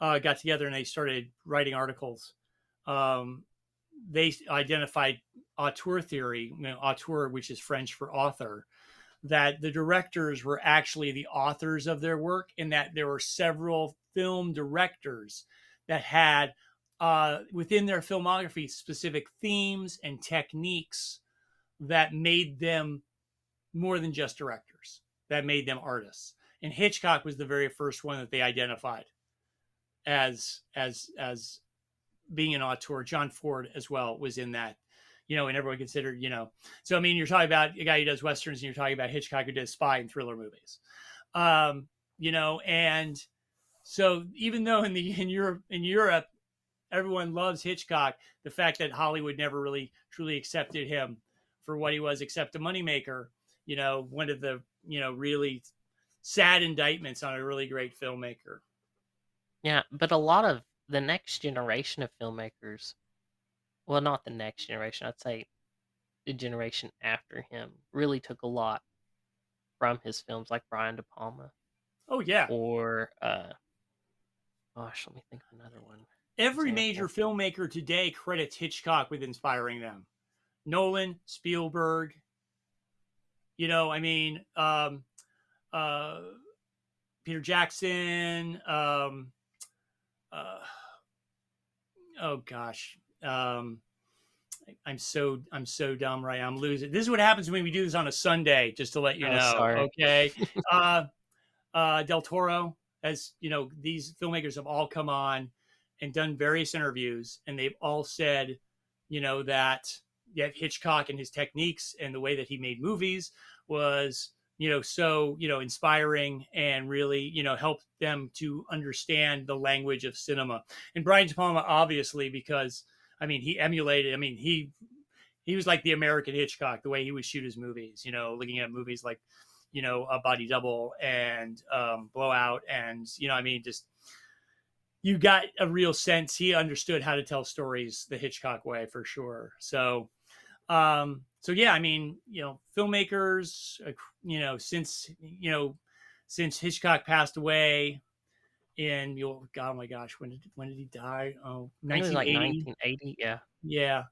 got together and they started writing articles, they identified auteur theory, auteur, which is French for author, that the directors were actually the authors of their work, and that there were several film directors that had within their filmography specific themes and techniques that made them more than just directors, that made them artists. And Hitchcock was the very first one that they identified as being an auteur. John Ford as well was in that, and everyone considered, So I mean, you're talking about a guy who does westerns, and you're talking about Hitchcock who does spy and thriller movies. And so even though in Europe everyone loves Hitchcock, the fact that Hollywood never really truly accepted him for what he was, except a moneymaker, one of the really sad indictments on a really great filmmaker. Yeah, but a lot of the next generation of filmmakers, well, not the next generation, I'd say the generation after him, really took a lot from his films, like Brian De Palma. Oh yeah. Or gosh, let me think of another one. Every major filmmaker today credits Hitchcock with inspiring them. Nolan, Spielberg, Peter Jackson, oh gosh. I'm so dumb right now. I'm losing. This is what happens when we do this on a Sunday, just to let you know. Sorry. Okay. Del Toro, as these filmmakers have all come on and done various interviews, and they've all said, that Hitchcock and his techniques and the way that he made movies was, so, inspiring and really, helped them to understand the language of cinema. And Brian De Palma, obviously, because he emulated, he was like the American Hitchcock, the way he would shoot his movies, looking at movies like, A Body Double and Blowout. And, just, you got a real sense. He understood how to tell stories the Hitchcock way for sure. So yeah, filmmakers, since Hitchcock passed away in, oh my gosh, when did he die? Oh, 1980. Like 1980. Yeah. Yeah.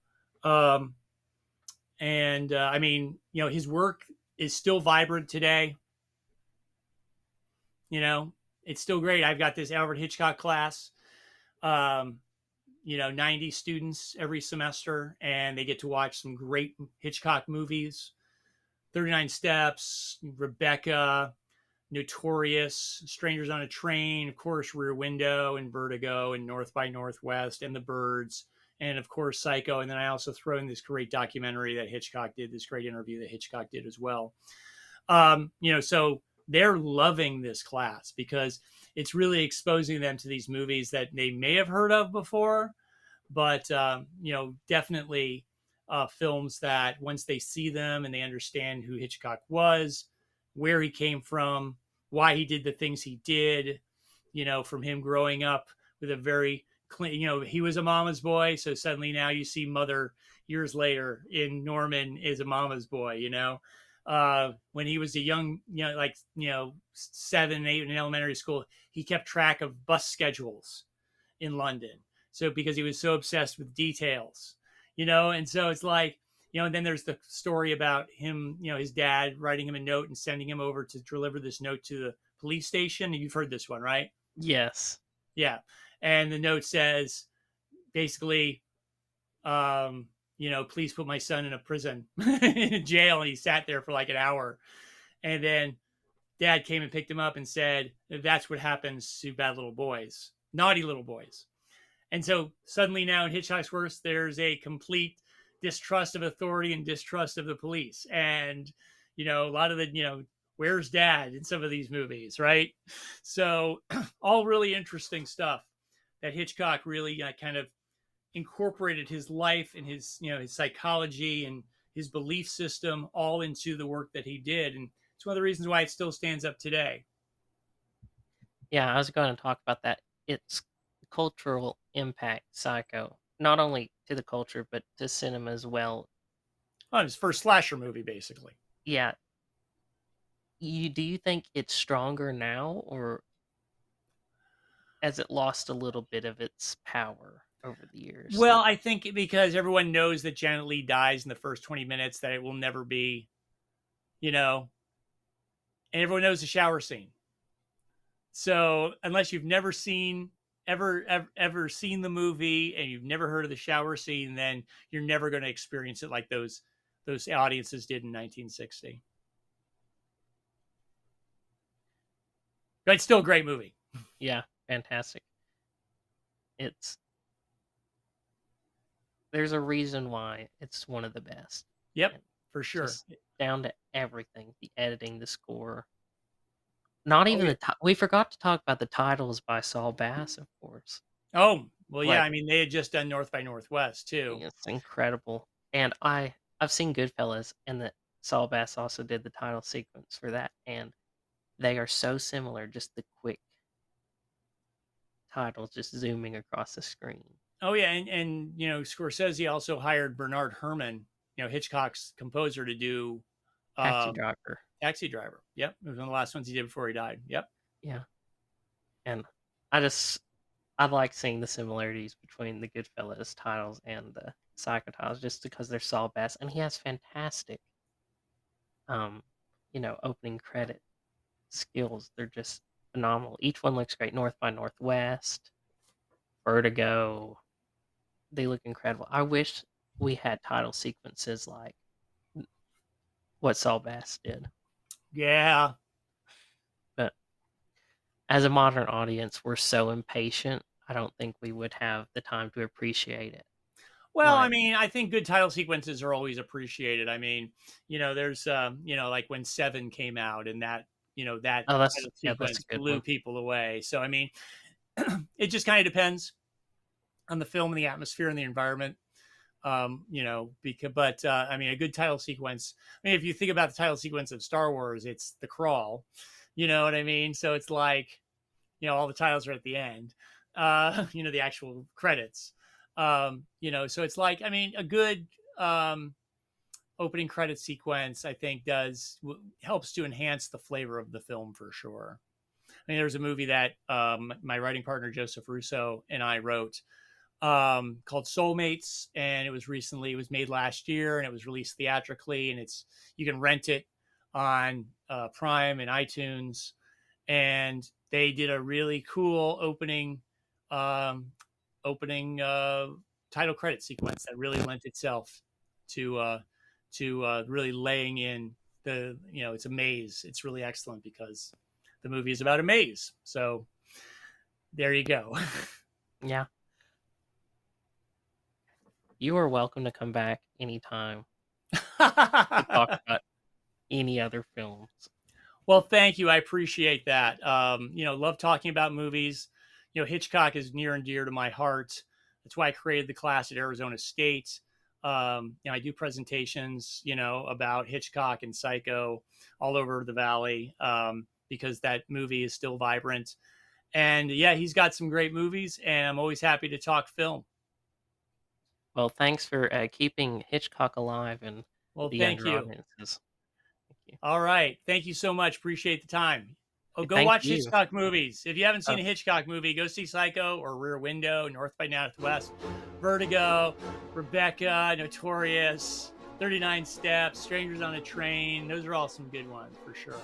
His work is still vibrant today. It's still great. I've got this Alfred Hitchcock class, 90 students every semester, and they get to watch some great Hitchcock movies. 39 Steps, Rebecca, Notorious, Strangers on a Train, of course, Rear Window and Vertigo and North by Northwest and The Birds, and of course, Psycho. And then I also throw in this great documentary that Hitchcock did, this great interview that Hitchcock did as well. So they're loving this class because it's really exposing them to these movies that they may have heard of before, but, definitely films that once they see them and they understand who Hitchcock was, where he came from, why he did the things he did, from him growing up with a very clean, he was a mama's boy. So suddenly now you see Mother years later in Norman is a mama's boy, when he was a young, 7, 8 in elementary school, he kept track of bus schedules in London. So because he was so obsessed with details, and so it's like, and then there's the story about him, his dad writing him a note and sending him over to deliver this note to the police station. You've heard this one, right? Yes. Yeah. And the note says basically, please put my son in a prison, in a jail. And he sat there for like an hour. And then dad came and picked him up and said, that's what happens to bad little boys, naughty little boys. And so suddenly now in Hitchcock's works, there's a complete distrust of authority and distrust of the police. And, a lot of the, where's dad in some of these movies, right? So all really interesting stuff that Hitchcock really kind of incorporated his life and his, his psychology and his belief system all into the work that he did. And it's one of the reasons why it still stands up today. Yeah, I was going to talk about that. It's cultural impact, Psycho, not only to the culture, but to cinema as well. Oh, his first slasher movie, basically. Yeah. Do you think it's stronger now, or has it lost a little bit of its power over the years? Well, I think because everyone knows that Janet Leigh dies in the first 20 minutes, that it will never be, and everyone knows the shower scene. So unless you've never seen ever seen the movie and you've never heard of the shower scene, then you're never going to experience it like those audiences did in 1960. It's still a great movie. Yeah, fantastic. There's a reason why it's one of the best. Yep, And for sure. just down to everything, the editing, the score. Not Oh, even yeah. we forgot to talk about the titles by Saul Bass, of course. Oh, well, yeah. Like, I mean, they had just done North by Northwest too. it's incredible. And I've seen Goodfellas, and that Saul Bass also did the title sequence for that, and they are so similar, just the quick titles just zooming across the screen. Oh yeah, and Scorsese also hired Bernard Herrmann, Hitchcock's composer, to do Taxi Driver. Taxi Driver. Yep, it was one of the last ones he did before he died. Yep. Yeah. And I like seeing the similarities between the Goodfellas titles and the Psycho titles, just because they're Saul Bass, and he has fantastic, opening credit skills. They're just phenomenal. Each one looks great. North by Northwest, Vertigo, they look incredible. I wish we had title sequences like what Saul Bass did. Yeah. But as a modern audience, we're so impatient. I don't think we would have the time to appreciate it. Well, I mean, I think good title sequences are always appreciated. I mean, there's, like when Seven came out, and that title sequence blew people away. So, I mean, it just kind of depends on the film and the atmosphere and the environment. I mean, a good title sequence. I mean, if you think about the title sequence of Star Wars, it's the crawl. You know what I mean? So it's like, all the titles are at the end. The actual credits. So it's like, I mean, a good opening credit sequence, I think, helps to enhance the flavor of the film for sure. I mean, there's a movie that my writing partner Joseph Russo and I wrote called Soulmates, and it was made last year, and it was released theatrically, and you can rent it on Prime and iTunes, and they did a really cool opening title credit sequence that really lent itself to really laying in it's a maze. It's really excellent because the movie is about a maze. So there you go. Yeah. You are welcome to come back anytime to talk about any other films. Well, thank you. I appreciate that. Love talking about movies. Hitchcock is near and dear to my heart. That's why I created the class at Arizona State. I do presentations, about Hitchcock and Psycho all over the Valley because that movie is still vibrant. And yeah, he's got some great movies, and I'm always happy to talk film. Well, thanks for keeping Hitchcock alive and the younger audiences. Thank you. All right. Thank you so much. Appreciate the time. Go watch Hitchcock movies. If you haven't seen a Hitchcock movie, go see Psycho or Rear Window, North by Northwest, Vertigo, Rebecca, Notorious, 39 Steps, Strangers on a Train. Those are all some good ones for sure.